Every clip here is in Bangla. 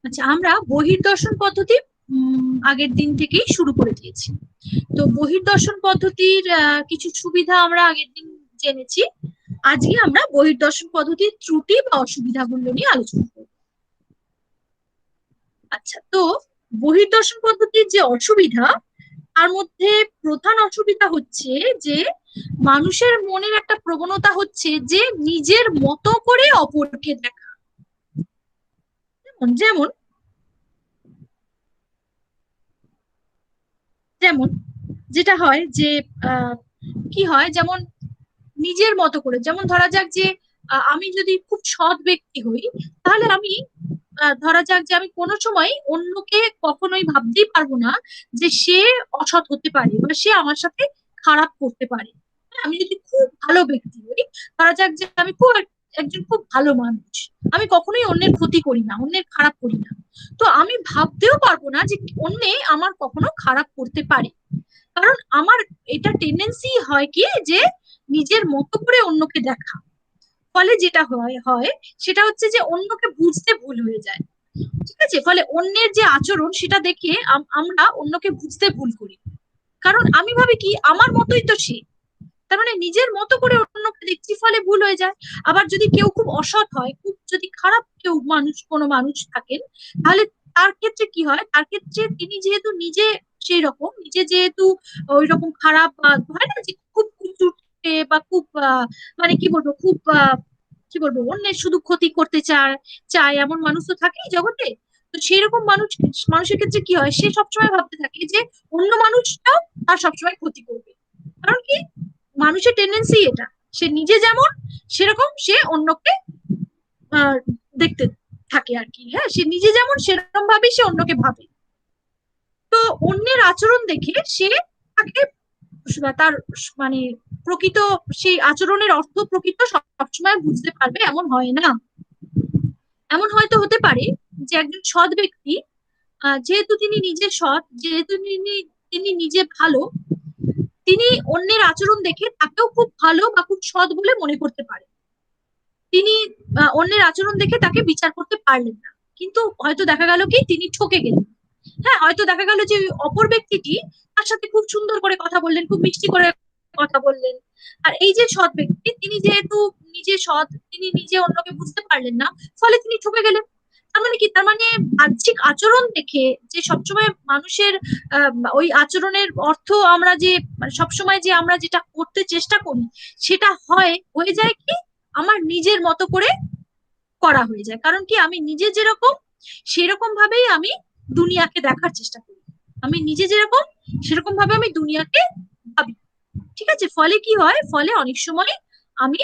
আচ্ছা, আমরা বহির্দর্শন পদ্ধতি আগের দিন থেকেই শুরু করে দিয়েছি। তো বহির্দর্শন পদ্ধতির কিছু সুবিধা আমরা আগের দিন জেনেছি। আজকে আমরা বহির্দর্শন পদ্ধতির ত্রুটি বা অসুবিধাগুলো নিয়ে আলোচনা করব। আচ্ছা, তো বহির্দর্শন পদ্ধতির যে অসুবিধা, তার মধ্যে প্রধান অসুবিধা হচ্ছে যে মানুষের মনের একটা প্রবণতা হচ্ছে যে নিজের মতো করে অপরকে দেখা। যেমন যেমন যেমন যেটা হয় যে আহ কি হয়, যেমন নিজের মতো করে, যেমন ধরা যাক যে আমি যদি খুব সৎ ব্যক্তি হই, তাহলে আমি ধরা যাক যে আমি কোনো সময় অন্যকে কখনোই ভাবতেই পারবো না যে সে অসৎ হতে পারে বা সে আমার সাথে খারাপ করতে পারে। হ্যাঁ, আমি যদি খুব ভালো ব্যক্তি হই, ধরা যাক যে আমি একজন খুব ভালো মানুষ, আমি কখনোই অন্যের ক্ষতি করি না, অন্যের খারাপ করি না, তো আমি ভাবতেও পারবো না যে অন্যে আমার কখনো খারাপ করতে পারে। কারণ আমার এটা টেন্ডেন্সি হয় কি, যে নিজের মতো করে অন্যকে দেখা। ফলে যেটা হয় হয় সেটা হচ্ছে যে অন্যকে বুঝতে ভুল হয়ে যায়। ঠিক আছে, ফলে অন্যের যে আচরণ সেটা দেখে আমরা অন্যকে বুঝতে ভুল করি। কারণ আমি ভাবি কি, আমার মতোই তো সে, তার মানে নিজের মতো করে অন্যকে দেখছি, ফলে ভুল হয়ে যায়। আবার যদি কেউ খুব অসৎ হয়, খুব যদি খারাপ কেউ মানুষ, কোনো মানুষ থাকেন, তাহলে তার ক্ষেত্রে কি হয়, তার ক্ষেত্রে তিনি যেহেতু নিজে সেই রকম, নিজে যেহেতু ওই রকম খারাপ, বা হয় না যে খুব কুচুটে বা খুব মানে কি বলবো, খুব কি বলবো, অন্যের শুধু ক্ষতি করতে চায় চায় এমন মানুষ তো থাকেই জগতে। তো সেই রকম মানুষের ক্ষেত্রে কি হয়, সে সবসময় ভাবতে থাকে যে অন্য মানুষটাও তার সবসময় ক্ষতি করবে। কারণ কি, মানুষের টেন্ডেন্সি এটা, সে নিজে যেমন সেরকম সে অন্যকে আহ, দেখতে থাকে আর কি। হ্যাঁ, সে নিজে যেমন সেরকম ভাবেই সে অন্যকে ভাবে। তো অন্যের আচরণ দেখে সে তাকে তার মানে প্রকৃত সেই আচরণের অর্থ প্রকৃত সবসময় বুঝতে পারবে এমন হয় না। এমন হয়তো হতে পারে যে একজন সৎ ব্যক্তি, যেহেতু তিনি নিজে সৎ, যেহেতু তিনি তিনি নিজে ভালো, তিনি অন্যের আচরণ দেখে তাকেও খুব ভালো বা খুব সৎ বলে মনে করতে পারে। তিনি অন্যের আচরণ দেখে তাকে বিচার করতে পারলেন না, কিন্তু হয়তো দেখা গেল কি তিনি ঠকে গেলেন। হ্যাঁ, হয়তো দেখা গেল যে ওই অপর ব্যক্তিটি তার সাথে খুব সুন্দর করে কথা বললেন, খুব মিষ্টি করে কথা বললেন, আর এই যে সৎ ব্যক্তি, তিনি যেহেতু নিজে সৎ, তিনি নিজে অন্যকে বুঝতে পারলেন না, ফলে তিনি ঠকে গেলেন। তার মানে কি, তার মানে বাহ্যিক আচরণ দেখে যে সবসময় মানুষের ওই আচরণের অর্থ আমরা যে মানে সবসময় যে আমরা যেটা করতে চেষ্টা করি, সেটা হয়ে যায় কি, আমার নিজের মতো করে করা হয়ে যায়। কারণ কি, আমি নিজে যেরকম সেরকম ভাবেই আমি দুনিয়াকে দেখার চেষ্টা করি। আমি নিজে যেরকম সেরকম ভাবে আমি দুনিয়াকে ভাবি। ঠিক আছে, ফলে কি হয়, ফলে অনেক সময় আমি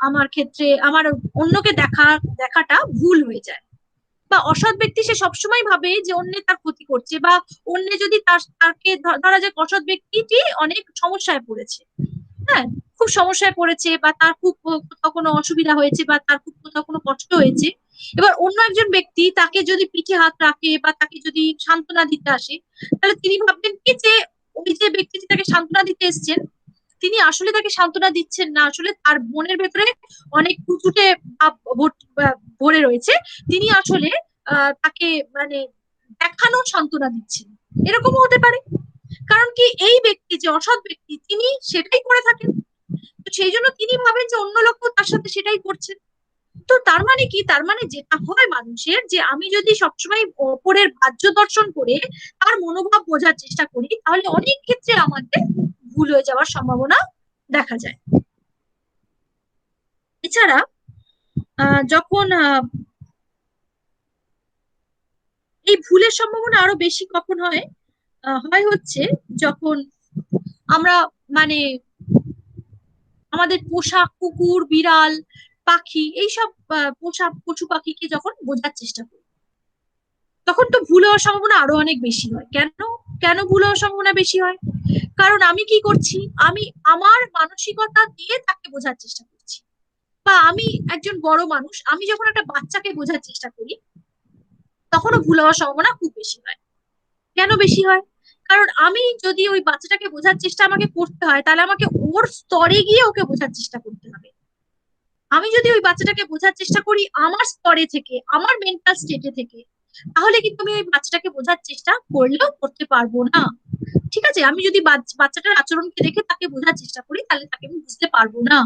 আমার ক্ষেত্রে আমার অন্যকে দেখাটা ভুল হয়ে যায়। বা অসৎ ব্যক্তি সে সবসময় ভাবে যে অন্যে তার ক্ষতি করছে, বা অন্যে যদি তাকে ধরা যাক অসৎ ব্যক্তিটি অনেক সমস্যায় পড়েছে। হ্যাঁ, খুব সমস্যায় পড়েছে, বা তার খুব কোথাও কোনো অসুবিধা হয়েছে, বা তার খুব কোথাও কোনো কষ্ট হয়েছে। এবার অন্য একজন ব্যক্তি তাকে যদি পিঠে হাত রাখে বা তাকে যদি সান্ত্বনা দিতে আসে, তাহলে তিনি ভাববেন কি যে ওই যে ব্যক্তিটি তাকে সান্ত্বনা দিতে এসেছেন, তিনি আসলে তাকে সান্ত্বনা দিচ্ছেন না, আসলে তার মনের ভেতরে অনেক কুচুটে ভাব ভরে রয়েছে। তিনি আসলে তাকে মানে দেখানোর সান্ত্বনা দিচ্ছেন, এরকমও হতে পারে। কারণ কি, এই ব্যক্তি যে অসৎ ব্যক্তি তিনি সেটাই করে থাকেন, তো সেই জন্য তিনি ভাবেন যে অন্য লোক তার সাথে সেটাই করছে। তো তার মানে কি, তার মানে যেটা হয় মানুষের, যে আমি যদি সবসময় অপরের বাহ্য দর্শন করে তার মনোভাব বোঝার চেষ্টা করি, তাহলে অনেক ক্ষেত্রে আমাদের ভুল হয়ে যাওয়ার সম্ভাবনা দেখা যায়। এছাড়া যখন এই ভুলের সম্ভাবনা আরো বেশি কখন হয়, হয় হচ্ছে যখন আমরা মানে আমাদের পোষা কুকুর, বিড়াল, পাখি, এইসব পোষা পশু পাখিকে যখন বোঝার চেষ্টা করি, তখন তো ভুল হওয়ার সম্ভাবনা আরো অনেক বেশি হয়। কেন কেন ভুল হওয়ার সম্ভাবনা বেশি হয়? কারণ আমি কি করছি, আমি আমার মানসিকতা দিয়ে তাকে বোঝার চেষ্টা করছি। বা আমি একজন বড় মানুষ, আমি যখন একটা বাচ্চাকে বোঝার চেষ্টা করি, তখনও ভুল হওয়ার সম্ভাবনা খুব বেশি হয়। কেন বেশি হয়? কারণ আমি যদি ওই বাচ্চাটাকে বোঝার চেষ্টা আমাকে করতে হয়, তাহলে আমাকে ওর স্তরে গিয়ে ওকে বোঝার চেষ্টা করতে হবে। আমি যদি ওই বাচ্চাটাকে বোঝার চেষ্টা করি আমার স্তরে থেকে, আমার মেন্টাল স্টেটে থেকে, তাহলে কিন্তু আমি ওই বাচ্চাটাকে বোঝার চেষ্টা করলেও করতে পারবো না। ঠিক আছে, আমি যদি বাচ্চাটার আচরণকে দেখে তাকে বোঝার চেষ্টা করি, তাহলে তাকে আমি বুঝতে পারবো না।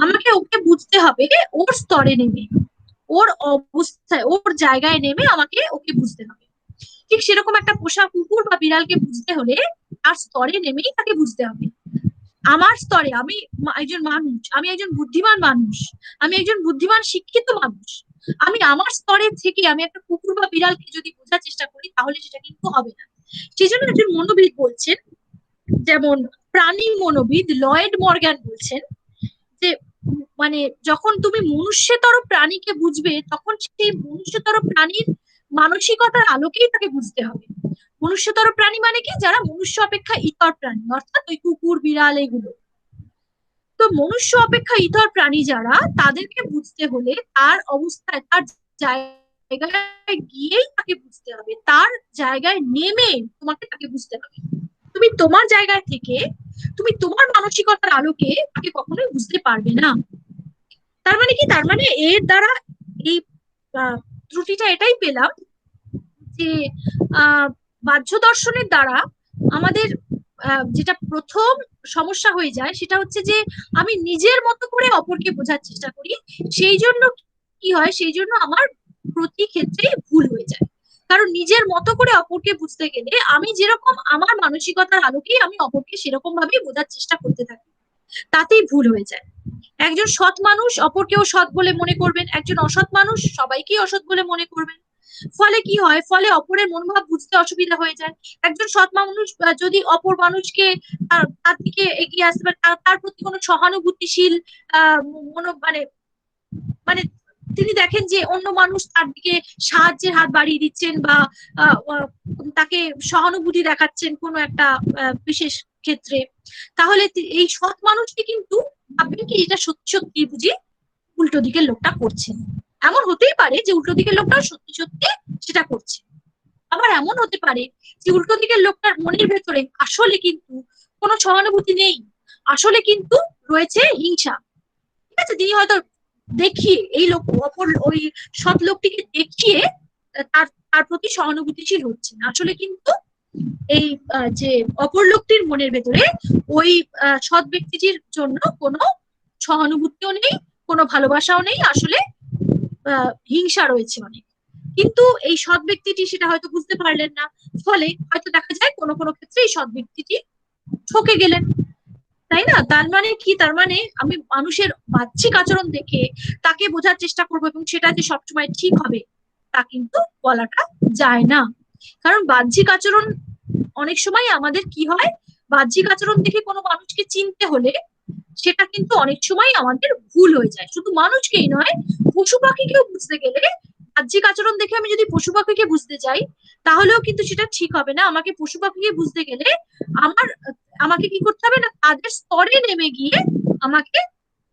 আমাকে ওকে বুঝতে হবে ওর স্তরে নেমে, ওর অবস্থায়, ওর জায়গায় নেমে আমাকে ওকে বুঝতে হবে। ঠিক সেরকম একটা পোষা কুকুর বা বিড়ালকে বুঝতে হলে তার স্তরে নেমেই তাকে বুঝতে হবে। আমার স্তরে আমি একজন মানুষ, আমি একজন বুদ্ধিমান মানুষ, আমি একজন বুদ্ধিমান শিক্ষিত মানুষ, আমি আমার স্তরে থেকে আমি একটা কুকুর বা বিড়ালকে যদি বোঝার চেষ্টা করি, তাহলে সেটা কিন্তু হবে না। সেই জন্য একজন মনোবিদ বলছেন, যেমন প্রাণী মনোবিদ লয়েড মর্গ্যান বলছেন যে মানে যখন তুমি মনুষ্যতর প্রাণীকে বুঝবে, তখন সেই মনুষ্যতর প্রাণীর মানসিকতার আলোকেই তাকে বুঝতে হবে। মনুষ্যতর প্রাণী মানে কি? যারা মনুষ্য অপেক্ষা ইতর প্রাণী, অর্থাৎ ওই কুকুর বিড়াল এগুলো। তো মনুষ্য অপেক্ষা ইতর প্রাণী যারা, তাদেরকে বুঝতে হলে তার অবস্থায়, তার জায়গায় গিয়েই তাকে বুঝতে হবে, তার জায়গায় নেমে তোমাকে তাকে বুঝতে হবে। তুমি তোমার জায়গায় থেকে, তুমি তোমার মানসিকতার আলোকে তাকে কখনোই বুঝতে পারবে না। তার মানে কি? তার মানে এর দ্বারা এই ত্রুটিটা এটাই পেলাম যে আহ বাহ্য দর্শনের দ্বারা আমাদের যেটা প্রথম সমস্যা হয়ে যায়, সেটা হচ্ছে যে আমি নিজের মতো করে অপরকে বোঝার চেষ্টা করি। সেই জন্য কি হয়, সেই জন্য আমার প্রতি ক্ষেত্রে ভুল হয়ে যায়। কারণ নিজের মতো করে অপরকে বুঝতে গেলে আমি যেরকম আমার মানসিকতার আলোকেই আমি অপরকে সেরকম ভাবেই বোঝার চেষ্টা করতে থাকি, তাতেই ভুল হয়ে যায়। একজন সৎ মানুষ অপরকেও সৎ বলে মনে করবেন, একজন অসৎ মানুষ সবাইকেই অসৎ বলে মনে করবেন। ফলে কি হয়, ফলে অপরের মনোভাব বুঝতে অসুবিধা হয়ে যায়। একজন সৎ মানুষ যদি অপর মানুষকে তার দিকে এগিয়ে আসতে পারে, তার প্রতি কোনো সহানুভূতিশীল আহ মানে মানে তিনি দেখেন যে অন্য মানুষ তার দিকে সাহায্যের হাত বাড়িয়ে দিচ্ছেন, বা তাকে সহানুভূতি দেখাচ্ছেন কোনো একটা বিশেষ ক্ষেত্রে, তাহলে এই সৎ মানুষটি কিন্তু ভাববেন কি এটা সত্যি সত্যি বুঝি উল্টো দিকের লোকটা করছে। এমন হতেই পারে যে উল্টো দিকের লোকটা সত্যি সত্যি সেটা করছে। আবার এমন হতে পারে যে উল্টো দিকের লোকটার মনের ভেতরে আসলে কিন্তু কোনো সহানুভূতি নেই, আসলে কিন্তু রয়েছে হিংসা। ঠিক আছে, তিনি হয়তো দেখিয়ে এই লোক অপর ওই সৎ লোকটিকে দেখিয়ে তার তার প্রতি সহানুভূতিশীল হচ্ছে, আসলে কিন্তু এই যে অপর লোকটির মনের ভেতরে ওই সৎ ব্যক্তিটির জন্য কোনো সহানুভূতিও নেই, কোনো ভালোবাসাও নেই, আসলে হিংসা রয়েছে অনেক। কিন্তু এই সৎ ব্যক্তিটি সেটা হয়তো বুঝতে পারলেন না, ফলে হয়তো দেখা যায় কোনো কোনো ক্ষেত্রে এই সৎ ব্যক্তিটি ঠকে গেলেন। তাই না? তার মানে কি? তার মানে আমি মানুষের বাহ্যিক আচরণ দেখে তাকে বোঝার চেষ্টা করবো এবং সেটা যে সবসময় ঠিক হবে তা কিন্তু বলাটা যায় না। কারণ বাহ্যিক আচরণ অনেক সময় আমাদের কি হয়, বাহ্যিক আচরণ দেখে কোনো মানুষকে চিনতে হলে সেটা কিন্তু অনেক সময় আমাদের ভুল হয়ে যায়। শুধু মানুষকেই নয়, পশু পাখিকেও বুঝতে গেলে বাহ্যিক আচরণ দেখে আমি যদি পশু পাখিকে বুঝতে যাই, তাহলেও কিন্তু সেটা ঠিক হবে না। আমাকে পশু পাখিকে বুঝতে গেলে আমার আমাকে কি করতে হবে না, তাদের স্তরে নেমে গিয়ে আমাকে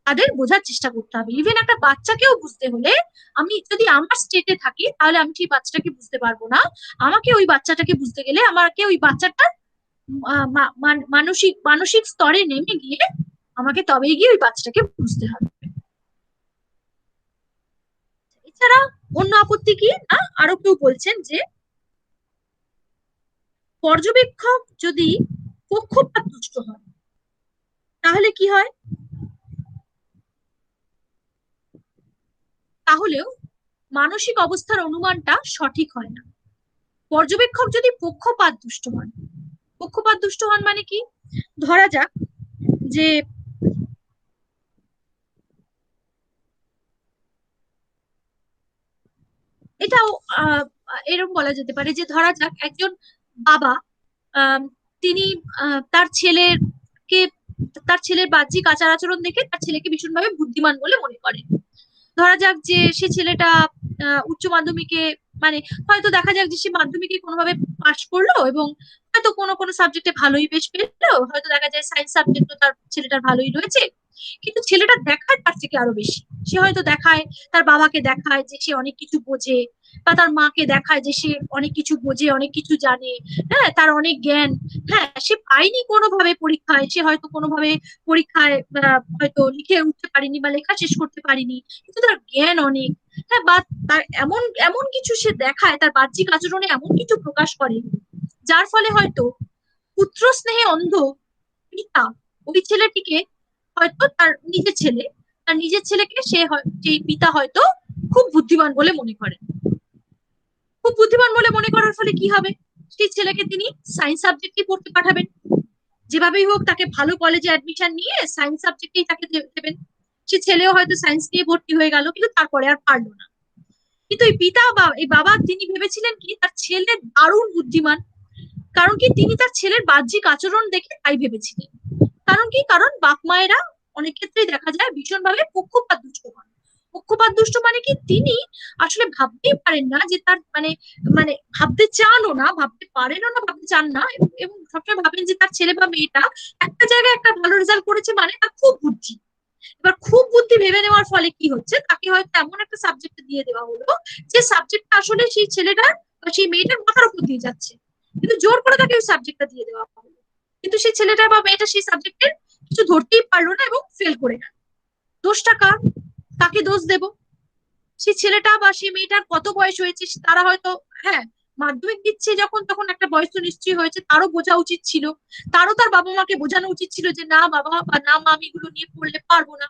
তাদের বোঝার চেষ্টা করতে হবে। ইভেন একটা বাচ্চাকেও বুঝতে হলে আমি যদি আমার স্টেটে থাকি, তাহলে আমি সেই বাচ্চাটাকে বুঝতে পারবো না। আমাকে ওই বাচ্চাটাকে বুঝতে গেলে আমাকে ওই বাচ্চাটার মানসিক মানসিক স্তরে নেমে গিয়ে আমাকে তবেই গিয়ে ওই বাচ্চাটাকে বুঝতে হবে। এছাড়া অন্য আপত্তি কি না, আরো কেউ বলছেন যে পর্যবেক্ষক যদি পক্ষপাত দুষ্ট হয়, তাহলে কি হয়, তাহলেও মানসিক অবস্থার অনুমানটা সঠিক হয় না। পর্যবেক্ষক যদি পক্ষপাত দুষ্ট হন, পক্ষপাত দুষ্ট হন মানে কি? ধরা যাক যে এটাও এরকম বলা যেতে পারে যে ধরা যাক একজন বাবা, আহ, তিনি তার ছেলেকে, তার ছেলের বাহ্যিক আচার আচরণ দেখে তার ছেলেকে ভীষণভাবে বুদ্ধিমান বলে মনে করেন। ধরা যাক যে সে ছেলেটা উচ্চ মাধ্যমিকে, মানে হয়তো দেখা যাক যে সে মাধ্যমিকে কোনোভাবে পাশ করলো এবং হয়তো কোনো কোনো সাবজেক্টে ভালোই বেশ পেলো, হয়তো দেখা যায় সায়েন্স সাবজেক্টও তার ছেলেটার ভালোই রয়েছে। কিন্তু ছেলেটা দেখায় তার থেকে আরো বেশি, সে হয়তো দেখায়, তার বাবাকে দেখায় যে সে অনেক কিছু বোঝে, বা তার মাকে দেখায় যে সে অনেক কিছু বোঝে, অনেক কিছু জানে, হ্যাঁ, তার অনেক জ্ঞান। হ্যাঁ, সে পায়নি কোনোভাবে পরীক্ষায়, সে হয়তো কোনোভাবে পরীক্ষায় হয়তো লিখে উঠতে পারিনি বা লেখা শেষ করতে পারিনি, কিন্তু তার জ্ঞান অনেক। হ্যাঁ, বা তার এমন এমন কিছু সে দেখায়, তার বাহ্যিক আচরণে এমন কিছু প্রকাশ করে যার ফলে হয়তো পুত্র স্নেহে অন্ধ পিতা ওই ছেলেটিকে, হয়তো তার নিজের ছেলেকে সেই পিতা হয়তো খুব বুদ্ধিমান বলে মনে করেন। খুব বুদ্ধিমান বলে মনে করার ফলে কি হবে, সেই ছেলেকে তিনি সায়েন্স সাবজেক্টই পড়তে পাঠাবেন। যেভাবেই হোক তাকে ভালো কলেজে অ্যাডমিশন নিয়ে সায়েন্স সাবজেক্টেই তাকে দেবেন। সে ছেলেও হয়তো সায়েন্স নিয়ে ভর্তি হয়ে গেল, কিন্তু তারপরে আর পারলো না। কিন্তু এই পিতা বা এই বাবা তিনি ভেবেছিলেন কি তার ছেলে দারুণ বুদ্ধিমান। কারণ কি, তিনি তার ছেলের বাহ্যিক আচরণ দেখে তাই ভেবেছিলেন। কারণ কি, কারণ বাপ মায়েরা অনেক ক্ষেত্রেই দেখা যায় ভীষণভাবে পক্ষপাত দুষ্ট হন। পক্ষপাত দুষ্ট মানে কি, তিনি আসলে ভাবতেই পারেন না যে তার মানে মানে ভাবতে চানও না, ভাবতে পারেনও না, ভাবতে চান না, এবং সবসময় ভাবেন যে তার ছেলে বা মেয়েটা একটা জায়গায় একটা ভালো রেজাল্ট করেছে মানে তার খুব বুদ্ধি। এবার খুব বুদ্ধি ভেবে নেওয়ার ফলে কি হচ্ছে, তাকে হয়তো এমন একটা সাবজেক্ট দিয়ে দেওয়া হলো যে সাবজেক্টটা আসলে সেই ছেলেটার বা সেই মেয়েটার মাথার উপর দিয়ে যাচ্ছে, কিন্তু জোর করে তাকে ওই সাবজেক্টটা দিয়ে দেওয়া হলো। কিন্তু সেই ছেলেটা বা মেয়েটা সেই সাবজেক্টের কিছু ধরতেই পারলো না এবং ফেল করে গেল। দোষটা কার? কাকে দোষ দেব? সেই ছেলেটা বা সেই মেয়েটার কত বয়স হয়েছে, তারা হয়তো, হ্যাঁ, মাধ্যমিক দিচ্ছে যখন, তখন একটা বয়স তো নিশ্চয়ই হয়েছে, তারও বোঝা উচিত ছিল। তারও তার বাবা মাকে বোঝানো উচিত ছিল যে না বাবা বা না মা, আমি এগুলো নিয়ে পড়লে পারবো না,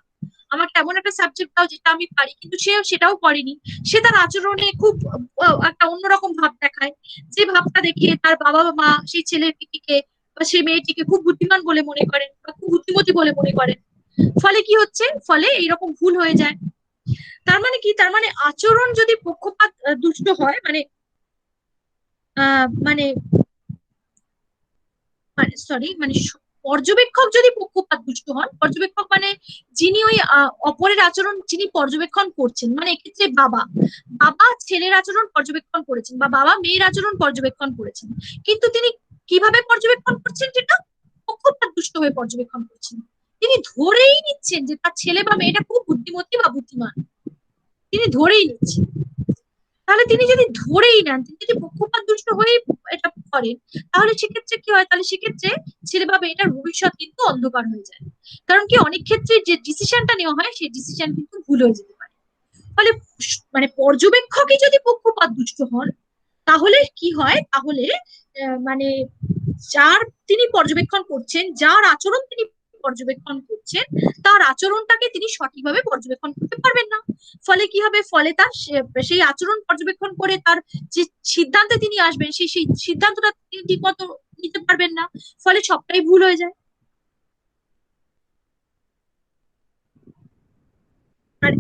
আমাকে এমন একটা সাবজেক্ট দাও যেটা আমি পারি। কিন্তু সে সেটাও করেনি। সে তার আচরণে খুব একটা অন্যরকম ভাব দেখায়, যে ভাবটা দেখিয়ে তার বাবা মা সেই ছেলেটিকে বা সেই মেয়েটিকে খুব বুদ্ধিমান বলে মনে করেন বা খুব বুদ্ধিমতী বলে মনে করেন। ফলে কি হচ্ছে, ফলে এইরকম ভুল হয়ে যায়। তার মানে কি, তার মানে আচরণ যদি পক্ষপাত দুষ্ট হয়, মানে মানে মানে সরি মানে পর্যবেক্ষক যদি পক্ষপাত দুষ্ট হন, পর্যবেক্ষক মানে যিনি ওই অপরের আচরণ যিনি পর্যবেক্ষণ করছেন, মানে এক্ষেত্রে বাবা, বাবা ছেলের আচরণ পর্যবেক্ষণ করেছেন বা বাবা মেয়ের আচরণ পর্যবেক্ষণ করেছেন, কিন্তু তিনি কিভাবে পর্যবেক্ষণ করছেন, যেটা পক্ষপাত দুষ্ট হয়ে পর্যবেক্ষণ করছেন। তিনি ধরেই নিচ্ছেন যে তার ছেলে বা মেয়েটা খুব বুদ্ধিমতী বা বুদ্ধিমান, তিনি ধরেই নিচ্ছেন। তাহলে তিনি যদি ধরেই নেন, তিনি যদি পক্ষপাত দুষ্ট হয়ে এটা করেন, তাহলে সেক্ষেত্রে কি হয়, তাহলে সেক্ষেত্রে ছেলে বা মেয়েটার ভবিষ্যৎ কিন্তু অন্ধকার হয়ে যায়। কারণ কি, অনেক ক্ষেত্রে যে ডিসিশনটা নেওয়া হয় সেই ডিসিশন কিন্তু ভুল হয়ে যেতে পারে। ফলে মানে পর্যবেক্ষকই যদি পক্ষপাত দুষ্ট হন, তাহলে কি হয়, তাহলে মানে যার তিনি পর্যবেক্ষণ করছেন, যার আচরণ তিনি পর্যবেক্ষণ করছেন, তার আচরণটাকে তিনি সঠিকভাবে পর্যবেক্ষণ করতে পারবেন না। ফলে কি হবে, ফলে তার সেই আচরণ পর্যবেক্ষণ করে তার যে সিদ্ধান্তে তিনি আসবেন, সেই সিদ্ধান্তটা তিনি ঠিক মতো নিতে পারবেন না। ফলে সবটাই ভুল হয়ে যায়। আর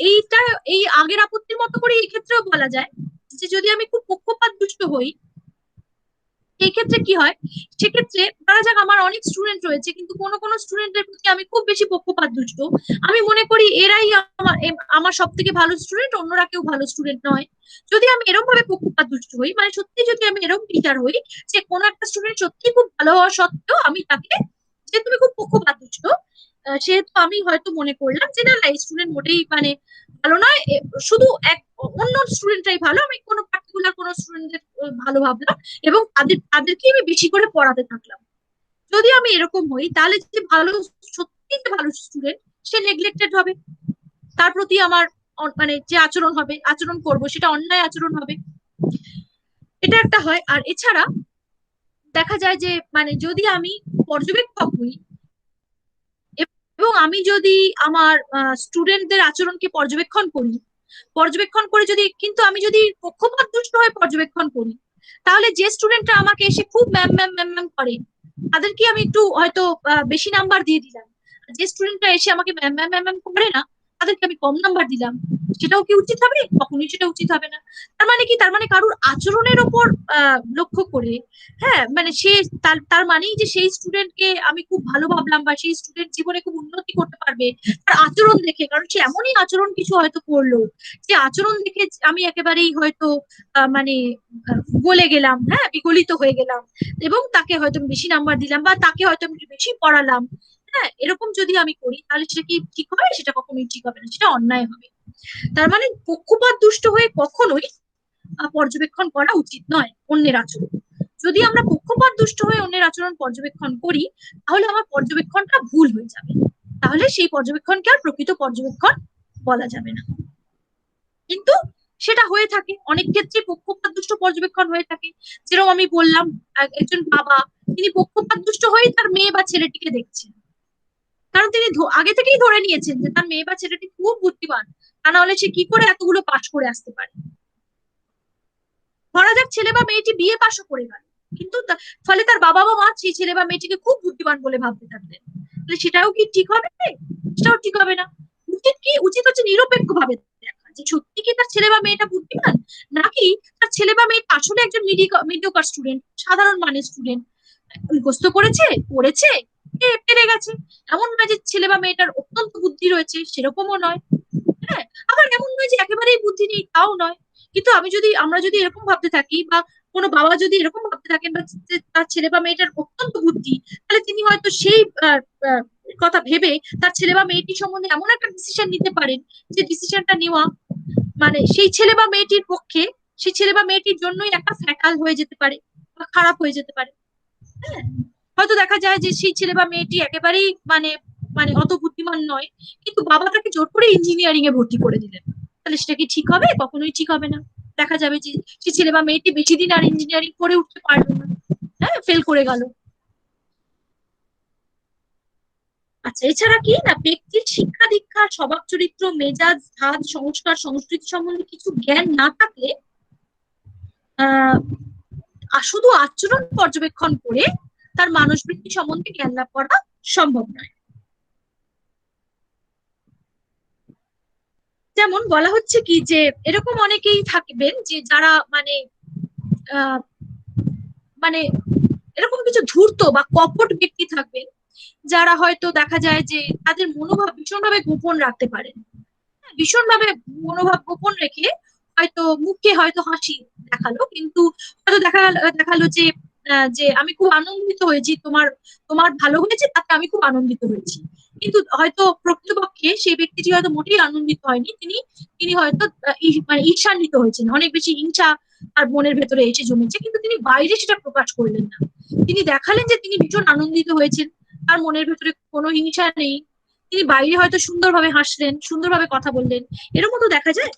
এইটা এই আগের আপত্তির মতো করে এই ক্ষেত্রেও বলা যায় যে যদি আমি খুব পক্ষপাত দুষ্ট হই, এই ক্ষেত্রে কি হয়, সেক্ষেত্রে ধরা যাক আমার অনেক স্টুডেন্ট রয়েছে, কিন্তু কোনো কোনো স্টুডেন্টের প্রতি আমি খুব বেশি পক্ষপাত দুষ্ট। আমি মনে করি এরাই আমার সব থেকে ভালো স্টুডেন্ট, অন্যরা কেউ ভালো স্টুডেন্ট নয়। যদি আমি এরকম ভাবে পক্ষপাত দুষ্ট হই, মানে সত্যি যদি আমি এরকম টিচার হই যে কোনো একটা স্টুডেন্ট সত্যি খুব ভালো হওয়া সত্ত্বেও আমি তাকে, যে তুমি খুব পক্ষপাত দুষ্ট, সেহেতু আমি হয়তো মনে করলাম যে না না, এই স্টুডেন্ট মোটেই মানে ভালো নয়, শুধু এক অন্য স্টুডেন্টরাই ভালো, আমি কোনো পার্টিকুলার কোনো স্টুডেন্টের ভালো ভাবলাম এবং তাদেরকে আমি বেশি করে পড়াতে থাকলাম। যদি আমি এরকম হই, তাহলে যে ভালো, সত্যি যে ভালো স্টুডেন্ট, সে নেগলেক্টেড হবে। তার প্রতি আমার মানে যে আচরণ হবে, আচরণ করব, সেটা অন্যায় আচরণ হবে। এটা একটা হয়। আর এছাড়া দেখা যায় যে মানে যদি আমি পর্যবেক্ষক হই এবং আমি যদি আমার স্টুডেন্টদের আচরণকে পর্যবেক্ষণ করি, পর্যবেক্ষণ করে যদি, কিন্তু আমি যদি পক্ষপাত দুষ্ট হয়ে পর্যবেক্ষণ করি, তাহলে যে স্টুডেন্টরা আমাকে এসে খুব ম্যাম ম্যাম ম্যাম ম্যাম করে, তাদেরকে আমি একটু হয়তো বেশি নাম্বার দিয়ে দিলাম। যে স্টুডেন্টরা এসে আমাকে ম্যাম ম্যাম ম্যাম ম্যাম করে না, তাদেরকে আমি কম নাম্বার দিলাম। সেটাও কি উচিত হবে? কখনোই সেটা উচিত হবে না। তার মানে কি, তার মানে কারোর আচরণের ওপর লক্ষ্য করে, হ্যাঁ, মানে সে তার তার মানেই যে সেই স্টুডেন্টকে আমি খুব ভালো ভাবলাম বা সেই স্টুডেন্ট জীবনে খুব উন্নতি করতে পারবে তার আচরণ দেখে, কারণ সে এমনই আচরণ কিছু হয়তো করলো, যে আচরণ দেখে আমি একেবারেই হয়তো মানে গলে গেলাম, হ্যাঁ, বিগলিত হয়ে গেলাম, এবং তাকে হয়তো আমি বেশি নাম্বার দিলাম বা তাকে হয়তো আমি বেশি পড়ালাম। হ্যাঁ, এরকম যদি আমি করি, তাহলে সেটা কি ঠিক হবে? সেটা কখনোই ঠিক হবে না, সেটা অন্যায় হবে। তার মানে পক্ষপাত দুষ্ট হয়ে কখনোই পর্যবেক্ষণ করা উচিত নয় অন্যের আচরণ। যদি আমরা পক্ষপাত দুষ্ট হয়ে অন্যের আচরণ পর্যবেক্ষণ করি, তাহলে আমার পর্যবেক্ষণটা ভুল হয়ে যাবে, তাহলে সেই পর্যবেক্ষণকে আর প্রকৃত পর্যবেক্ষণ বলা যাবে না। কিন্তু সেটা হয়ে থাকে অনেক ক্ষেত্রে, পক্ষপাত দুষ্ট পর্যবেক্ষণ হয়ে থাকে। যেরকম আমি বললাম, একজন বাবা তিনি পক্ষপাত দুষ্ট হয়ে তার মেয়ে বা ছেলেটিকে দেখছেন, কারণ তিনি আগে থেকেই ধরে নিয়েছেন যে তার মেয়ে বা ছেলেটি খুব বুদ্ধিমান, তা না হলে সে কি করে এতগুলো পাশ করে আসতে পারে। ধরা যাক ছেলে বা মেয়েটি বিয়ে পাশও করে গেল, কিন্তু ফলে তার বাবা বা মা সেই ছেলে বা মেয়েটিকে খুব বুদ্ধিমান বলে ভাবতে থাকলেন, তাহলে সেটাও কি ঠিক হবে? সেটাও ঠিক হবে না। উচিত কি, উচিত হচ্ছে নিরপেক্ষ ভাবে দেখা যে সত্যি কি তার ছেলে বা মেয়েটা বুদ্ধিমান, নাকি তার ছেলে বা মেয়েটা আসলে একজন মিডিওকার স্টুডেন্ট, সাধারণ মানের স্টুডেন্ট, মুখস্থ করেছে, পড়েছে, পেরে গেছে। এমন নয় যে ছেলে বা মেয়েটার অত্যন্ত বুদ্ধি রয়েছে, সেরকমও নয়। হ্যাঁ, আবার এমন নয় যে একেবারেই বুদ্ধি নেই, তাও নয়। কিন্তু আমরা যদি এরকম ভাবতে থাকি, বা কোনো বাবা যদি এরকম ভাবতে থাকেন বা তার ছেলে বা মেয়েটার অত্যন্ত বুদ্ধি, তাহলে তিনি হয়তো সেই আহ, আহ, কথা ভেবে তার ছেলে বা মেয়েটি সম্বন্ধে এমন একটা ডিসিশন নিতে পারেন, যে ডিসিশনটা নেওয়া মানে সেই ছেলে বা মেয়েটির পক্ষে, সেই ছেলে বা মেয়েটির জন্যই একটা ফ্যাটাল হয়ে যেতে পারে বা খারাপ হয়ে যেতে পারে। হ্যাঁ, হয়তো দেখা যায় যে সেই ছেলে বা মেয়েটি একেবারেই মানে মানে অত বুদ্ধিমান নয়, কিন্তু বাবা তাকে জোর করে ইঞ্জিনিয়ারিং এ ভর্তি করে দিলেন, তাহলে সেটা কি ঠিক হবে? কখনোই ঠিক হবে না। দেখা যাবে যে সে ছেলে বা মেয়েটি বেশি দিন আর ইঞ্জিনিয়ারিং করে উঠতে পারবে না, হ্যাঁ, ফেল করে গেল। আচ্ছা, এছাড়া কি না, ব্যক্তির শিক্ষা দীক্ষা, স্বভাব চরিত্র, মেজাজ, ধাঁচ, সংস্কার, সংস্কৃতি সম্বন্ধে কিছু জ্ঞান না থাকলে আহ শুধু আচরণ পর্যবেক্ষণ করে তার মানসবৃত্তি সম্বন্ধে জ্ঞান লাভ করা সম্ভব নয়। যেমন বলা হচ্ছে কি যে এরকম অনেকেই থাকবেন যে যারা আহ, মানে এরকম কিছু ধূর্ত বা কপট ব্যক্তি থাকবেন, যারা হয়তো দেখা যায় যে তাদের মনোভাব ভীষণভাবে গোপন রাখতে পারেন। হ্যাঁ, ভীষণভাবে মনোভাব গোপন রেখে হয়তো মুখে হয়তো হাসি দেখালো, কিন্তু হয়তো দেখালো যে যে আমি খুব আনন্দিত হয়েছি, তোমার তোমার ভালো হয়েছে তাতে আমি খুব আনন্দিত হয়েছি। কিন্তু হয়তো প্রকৃতপক্ষে সেই ব্যক্তিটি হয়তো মোটেই আনন্দিত হয়নি, তিনি তিনি হয়তো ঈর্ষান্বিত হয়েছেন, অনেক বেশি হিংসা তার মনের ভেতরে এসে জমেছে, কিন্তু তিনি বাইরে সেটা প্রকাশ করলেন না। তিনি দেখালেন যে তিনি ভীষণ আনন্দিত হয়েছেন, তার মনের ভেতরে কোনো হিংসা নেই, তিনি বাইরে হয়তো সুন্দরভাবে হাসলেন, সুন্দরভাবে কথা বললেন, এরকম তো দেখা যায়।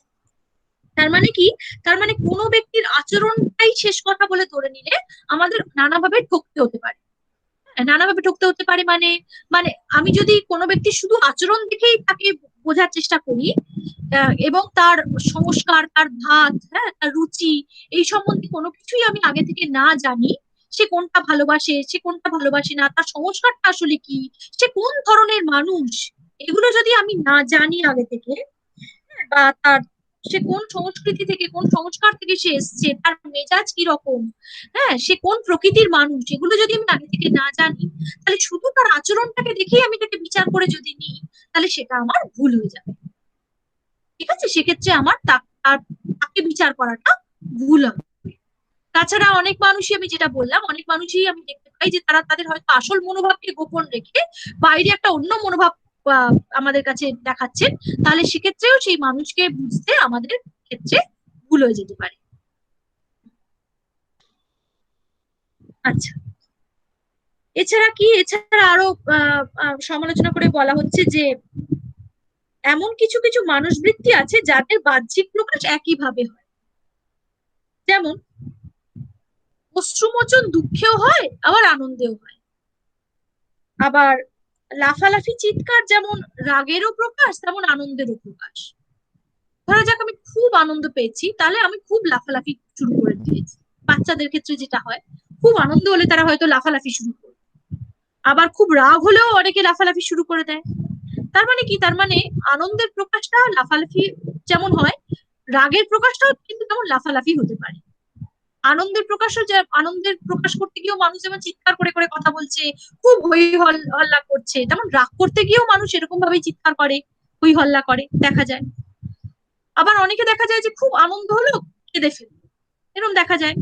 তার মানে কি, তার মানে কোনো ব্যক্তির আচরণটাই শেষ কথা বলে ধরে নিলে আমাদের নানাভাবে ঠকতে হতে পারে। নানাভাবে ঠকতে হতে পারে মানে মানে আমি যদি কোনো ব্যক্তির শুধু আচরণ দেখেই তাকে বোঝার চেষ্টা করি, এবং তার সংস্কার, তার ধাঁচ, হ্যাঁ, তার রুচি, এই সম্বন্ধে কোনো কিছুই আমি আগে থেকে না জানি, সে কোনটা ভালোবাসে, সে কোনটা ভালোবাসে না, তার সংস্কারটা আসলে কি, সে কোন ধরনের মানুষ, এগুলো যদি আমি না জানি আগে থেকে, বা তার সে কোন সংস্কৃতি থেকে, কোন সংস্কার থেকে সে এসছে, তার মেজাজ কি রকম, হ্যাঁ, সে কোন প্রকৃতির মানুষ, এগুলো যদি আমি আগে থেকে না জানি, তাহলে শুধু তার আচরণটাকে দেখেই আমি তাকে বিচার করে যদি নিই, তাহলে সেটা আমার ভুল হয়ে যাবে। ঠিক আছে, সেক্ষেত্রে আমার তাকে বিচার করাটা ভুল হবে। তাছাড়া অনেক মানুষই, আমি যেটা বললাম, অনেক মানুষই আমি দেখতে পাই যে তারা তাদের হয়তো আসল মনোভাবকে গোপন রেখে বাইরে একটা অন্য মনোভাব আমাদের কাছে দেখাচ্ছেন, তাহলে সেক্ষেত্রেও সেই মানুষকে বুঝতে আমাদের ক্ষেত্রে ভুল হয়ে যেতে পারে। আচ্ছা, এছাড়া আরো সমালোচনা করে বলা হচ্ছে যে এমন কিছু কিছু মানুষ বৃত্তি আছে যাদের বাহ্যিক প্রকাশ একই ভাবে হয়। যেমন অশ্রুমোচন দুঃখেও হয়, আবার আনন্দেও হয়। আবার লাফালাফি চিৎকার যেমন রাগেরও প্রকাশ, তেমন আনন্দেরও প্রকাশ। ধরা যাক আমি খুব আনন্দ পেয়েছি, তাহলে আমি খুব লাফালাফি শুরু করে দিয়েছি। বাচ্চাদের ক্ষেত্রে যেটা হয়, খুব আনন্দ হলে তারা হয়তো লাফালাফি শুরু করে, আবার খুব রাগ হলেও অনেকে লাফালাফি শুরু করে দেয়। তার মানে কি, তার মানে আনন্দের প্রকাশটা লাফালাফি যেমন হয়, রাগের প্রকাশটাও কিন্তু তেমন লাফালাফি হতে পারে। আনন্দের প্রকাশ করতে গিয়েও মানুষ যেমন চিৎকার করে করে কথা বলছে, খুব হই হল্লা করছে, তেমন রাগ করতে গিয়েও মানুষ এরকম ভাবে চিৎকার করে, হই হল্লা করে দেখা যায়। আবার অনেকে দেখা যায় যে খুব আনন্দ হলো, কেঁদে ফেললো, এরকম দেখা যায়।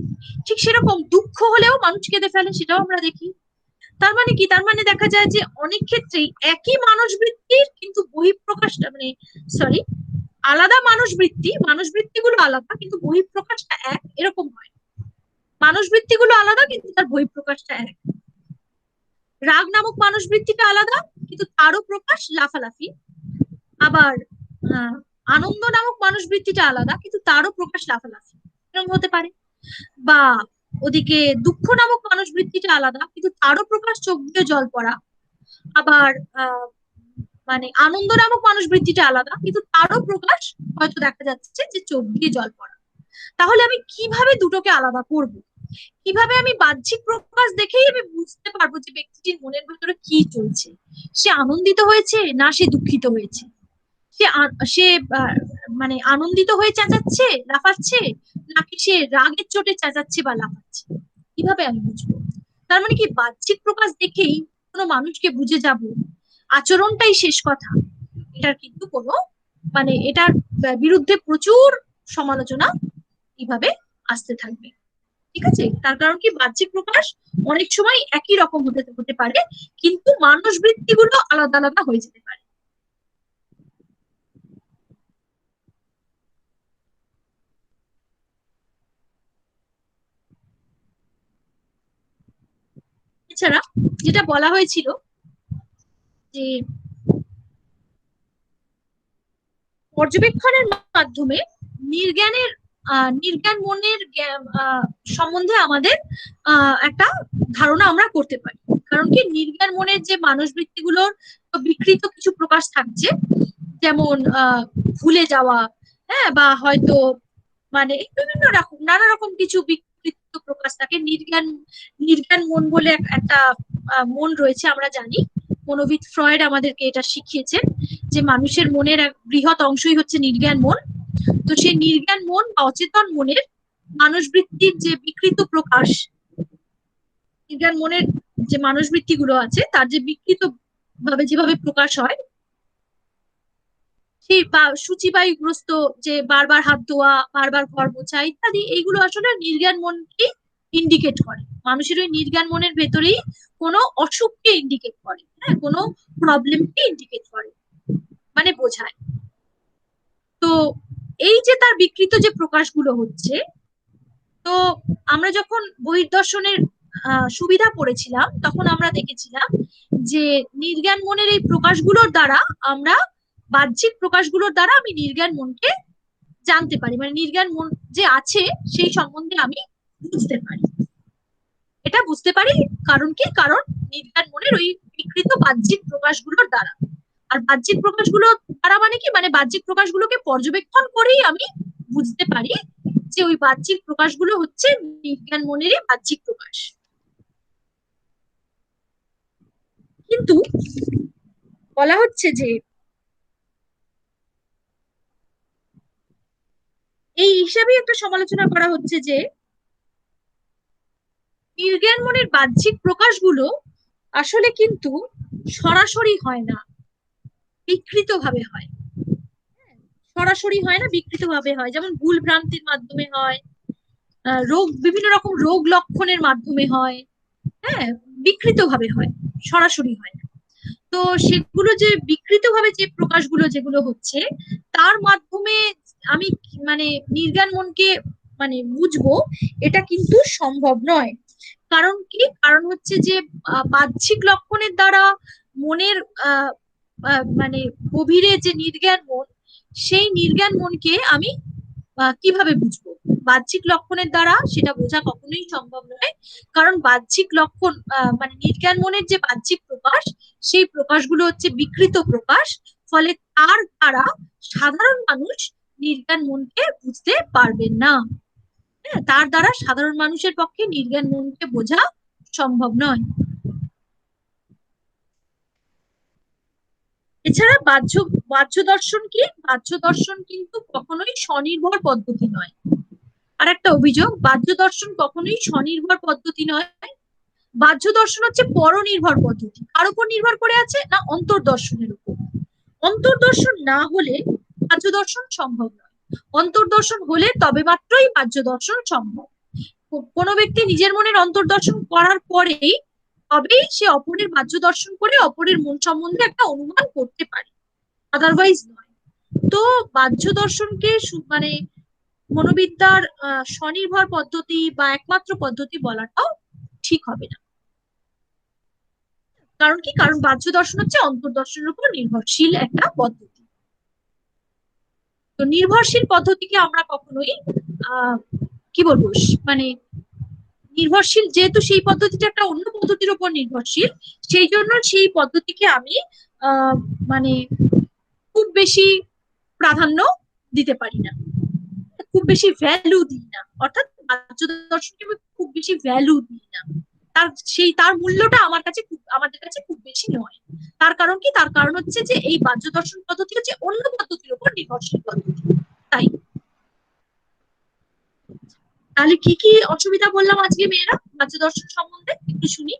ঠিক সেরকম দুঃখ হলেও মানুষ কেঁদে ফেলে, সেটাও আমরা দেখি। তার মানে কি, তার মানে দেখা যায় যে অনেক ক্ষেত্রেই একই মানুষ বৃত্তির কিন্তু বহিঃপ্রকাশটা সরি আলাদা মানুষ বৃত্তিগুলো আলাদা কিন্তু বহিঃপ্রকাশটা এক, এরকম হয়। মানুষ বৃত্তিগুলো আলাদা কিন্তু তার বহিঃপ্রকাশটা এক। রাগ নামক মানুষ বৃত্তিটা আলাদা কিন্তু তারও প্রকাশ লাফালাফি। আবার আহ, আনন্দ নামক মানুষ বৃত্তিটা আলাদা কিন্তু তারও প্রকাশ লাফালাফি, এরকম হতে পারে। বা ওদিকে দুঃখ নামক মানুষ বৃত্তিটা আলাদা কিন্তু তারও প্রকাশ চোখ দিয়ে জল পড়া। আবার আহ মানে আনন্দ নামক মানুষ বৃত্তিটা আলাদা কিন্তু তারও প্রকাশ হয়তো দেখা যাচ্ছে যে চোখ দিয়ে জল পড়া। তাহলে আমি কিভাবে দুটোকে আলাদা করব? কিভাবে আমি বাহ্যিক প্রকাশ দেখেই আমি বুঝতে পারবো যে ব্যক্তিটির মনের ভেতরে কি চলছে? সে আনন্দিত হয়েছে না সে দুঃখিত হয়েছে? সে মানে আনন্দিত হয়ে চেঁচাচ্ছে, লাফাচ্ছে, নাকি সে রাগের চোটে চেঁচাচ্ছে বা লাফাচ্ছে? কিভাবে আমি বুঝবো? তার মানে কি বাহ্যিক প্রকাশ দেখেই কোনো মানুষকে বুঝে যাব আচরণটাই শেষ কথা? এটার কিন্তু কোনো মানে এটার বিরুদ্ধে প্রচুর সমালোচনা কিভাবে আসতে থাকবে। ঠিক আছে, তার কারণ কি বাহ্যিক প্রকাশ অনেক সময় একই রকম হতে হতে পারে কিন্তু মানুষ বৃত্তিগুলো আলাদা আলাদা হয়ে যেতে পারে। এছাড়া যেটা বলা হয়েছিল যে পর্যবেক্ষণের মাধ্যমে নির্জ্ঞানের নির্জ্ঞান মনের সম্বন্ধে আমাদের একটা ধারণা আমরা করতে পারি। কারণ কি নির্জ্ঞান মনের যে মানুষ বৃত্তিগুলোর বিকৃত কিছু প্রকাশ থাকছে, যেমন ভুলে যাওয়া, হ্যাঁ, বা হয়তো মানে বিভিন্ন রকম নানা রকম কিছু বিকৃত প্রকাশ থাকে। নির্জ্ঞান নির্জ্ঞান মন বলে একটা মন রয়েছে আমরা জানি। মনোবিদ ফ্রয়েড আমাদেরকে এটা শিখিয়েছেন যে মানুষের মনের এক বৃহৎ অংশই হচ্ছে নির্জ্ঞান মন। তো সেই নির্জ্ঞান মন বা অচেতন মনের মানুষবৃত্তির যে বিকৃত প্রকাশ, নির্জ্ঞান মনের যে মানুষবৃত্তি গুলো আছে তার যে বিকৃত ভাবে যেভাবে প্রকাশ হয়, সেই বা সূচিবায়ুগ্রস্ত যে বারবার হাত ধোয়া, বারবার ঘর মোছা ইত্যাদি, এইগুলো আসলে নির্জ্ঞান মনকে ইন্ডিকেট করে। মানুষের ওই নির্জ্ঞান মনের ভেতরেই কোনো অসুখকে ইন্ডিকেট করে, হ্যাঁ, কোনো প্রবলেমকে ইন্ডিকেট করে, মানে বোঝায়। তো এই যে তার বিকৃত যে প্রকাশগুলো হচ্ছে, তো আমরা যখন বহির্দর্শনের সুবিধা পড়েছিলাম তখন আমরা দেখেছিলাম যে নির্জ্ঞান মনের এই প্রকাশগুলোর দ্বারা আমরা বাহ্যিক প্রকাশগুলোর দ্বারা আমি নির্জ্ঞান মনকে জানতে পারি, মানে নির্জ্ঞান মন যে আছে সেই সম্বন্ধে আমি বুঝতে পারি। এটা বুঝতে পারি কারণ কি, কারণ নির্জ্ঞান মনের ওই বিকৃত বাহ্যিক প্রকাশগুলোর দ্বারা। আর বাহ্যিক প্রকাশগুলো দ্বারা মানে কি, মানে বাহ্যিক প্রকাশগুলোকে পর্যবেক্ষণ করেই আমি বুঝতে পারি যে ওই বাহ্যিক প্রকাশগুলো হচ্ছে নির্জ্ঞান মনেরই বাহ্যিক প্রকাশ। কিন্তু বলা হচ্ছে যে এই হিসাবে একটা সমালোচনা করা হচ্ছে যে নির্জ্ঞান মনের বাহ্যিক প্রকাশগুলো আসলে কিন্তু সরাসরি হয় না, বিকৃত ভাবে হয়। সরাসরি হয় না, বিকৃত ভাবে হয়, যেমন ভুল ভ্রান্তির মাধ্যমে হয়, রোগ বিভিন্ন রকম রোগ লক্ষণের মাধ্যমে হয়, হ্যাঁ, বিকৃত ভাবে হয়, সরাসরি হয় না। তো সেগুলো যে বিকৃত ভাবে যে প্রকাশগুলো যেগুলো হচ্ছে তার মাধ্যমে আমি মানে নির্জ্ঞান মনকে মানে বুঝবো, এটা কিন্তু সম্ভব নয়। কারণ কি, কারণ হচ্ছে যে বাহ্যিক লক্ষণের দ্বারা মনের আহ মানে গভীরে যে নির্জ্ঞান মন, সেই নির্জ্ঞান মনকে আমি কিভাবে বুঝবো? বাহ্যিক লক্ষণের দ্বারা সেটা বোঝা কখনোই সম্ভব নয়। কারণ বাহ্যিক লক্ষণ মানে নির্জ্ঞান মনের যে বাহ্যিক প্রকাশ, সেই প্রকাশগুলো হচ্ছে বিকৃত প্রকাশ। ফলে তার দ্বারা সাধারণ মানুষ নির্জ্ঞান মনকে বুঝতে পারবেন না। হ্যাঁ, তার দ্বারা সাধারণ মানুষের পক্ষে নির্জ্ঞান মনকে বোঝা সম্ভব নয়। এছাড়া বাহ্য দর্শন কি, বাহ্য দর্শন কিন্তু কখনোই স্বনির্ভর পদ্ধতি নয়। আর একটা অভিযোগ, বাহ্য দর্শন কখনোই স্বনির্ভর পদ্ধতি নয়। বাহ্য দর্শন হচ্ছে পরনির্ভর পদ্ধতি। কার উপর নির্ভর করে আছে না, অন্তর্দর্শনের উপর। অন্তর্দর্শন না হলে বাহ্য দর্শন সম্ভব নয়। অন্তর্দর্শন হলে তবে মাত্রই বাহ্য দর্শন সম্ভব। কোনো ব্যক্তি নিজের মনের অন্তর্দর্শন করার পরেই তবেই সে অপরের বাহ্য দর্শন করে অপরের মন সম্বন্ধে একটা অনুমান করতে পারে, আদারওয়াইজ নয়। তো বাহ্য দর্শনকে মানে মনোবিদ্যার স্বনির্ভর পদ্ধতি বা একমাত্র পদ্ধতি বলাটাও ঠিক হবে না। কারণ কি, কারণ বাহ্য দর্শন হচ্ছে অন্তর্দর্শনের উপর নির্ভরশীল একটা পদ্ধতি। তো নির্ভরশীল পদ্ধতিকে আমরা কখনোই আহ কি বলবো, মানে নির্ভরশীল যেহেতু সেই পদ্ধতিটা একটা অন্য পদ্ধতির উপর নির্ভরশীল, সেই জন্য সেই পদ্ধতিকে আমি আহ মানে খুব বেশি প্রাধান্য দিতে পারি না, খুব বেশি ভ্যালু দিই না, অর্থাৎ বাহ্য দর্শনকে আমি খুব বেশি ভ্যালু দিই না। তার মূল্যটা আমাদের কাছে খুব বেশি নয়। তার কারণ কি, তার কারণ হচ্ছে যে এই বাহ্য দর্শন পদ্ধতি হচ্ছে অন্য পদ্ধতির উপর নির্ভরশীল পদ্ধতি। তাই তাহলে কি কি অসুবিধা বললাম আজকে মেয়েরা বাহ্য দর্শন সম্বন্ধে একটু শুনি।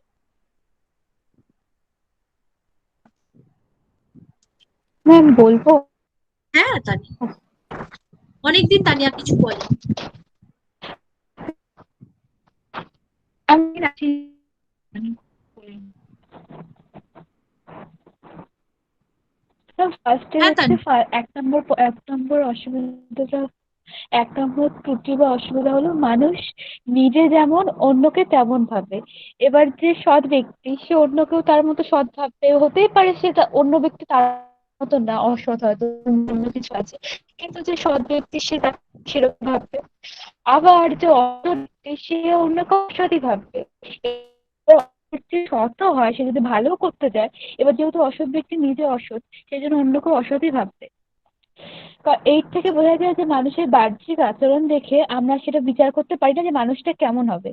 ম্যাম বলবো? হ্যাঁ তানিয়া, অনেকদিন তানিয়া কিছু বলে। আমি রাখি। ফার্স্টে হ্যাঁ হচ্ছে তানিয়া। এক নম্বর অসুবিধাটা, এক নম্বর ত্রুটি বা অসুবিধা হলো মানুষ নিজে যেমন অন্যকে তেমন ভাবে। এবার যে সৎ ব্যক্তি সে অন্যকেও তার মতো সৎ ভাববে, হতেই পারে সে অন্য ব্যক্তি তার মতো না, অসৎ হয়তো অন্য কিছু আছে, কিন্তু যে সৎ ব্যক্তি সে তাকে সেরকম ভাববে। আবার যে অসৎ ব্যক্তি সে অন্যকে অসৎই ভাববে। এবার যে সৎও হয় সে যদি ভালো করতে যায়, এবার যেহেতু অসৎ ব্যক্তি নিজে অসৎ, সেই জন্য অন্যকে অসৎই ভাববে। এই থেকে বোঝা যায় যে মানুষের বাহ্যিক আচরণ দেখে আমরা সেটা বিচার করতে পারি না যে মানুষটা কেমন হবে।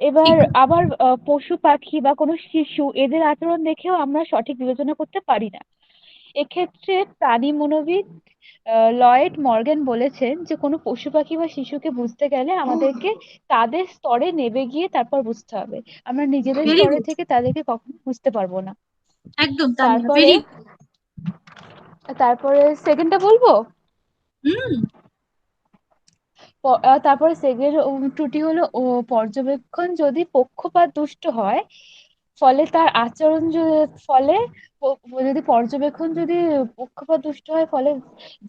এবার ঠিক। আবার পশু পাখি বা কোনো শিশু এদের আচরণ দেখেও আমরা সঠিক বিবেচনা করতে পারি না। এক্ষেত্রে প্রাণী মনোবিদ লয়েড মর্গ্যান বলেছেন যে কোনো পশু পাখি বা শিশুকে বুঝতে গেলে আমাদেরকে তাদের স্তরে নেমে গিয়ে তারপর বুঝতে হবে। আমরা নিজেদের ভেরি স্তরে গুড। থেকে তাদেরকে কখনো বুঝতে পারবো না। একদম তানিয়া, তারপরে ভেরি। তারপরে সেকেন্ডটা বলবো। হুম। তারপরে সেকেন্ড ত্রুটি হলো পর্যবেক্ষণ যদি পক্ষপাত দুষ্ট হয়, ফলে তার আচরণ ফলে যদি পর্যবেক্ষণ যদি পক্ষপাত দুষ্ট হয়, ফলে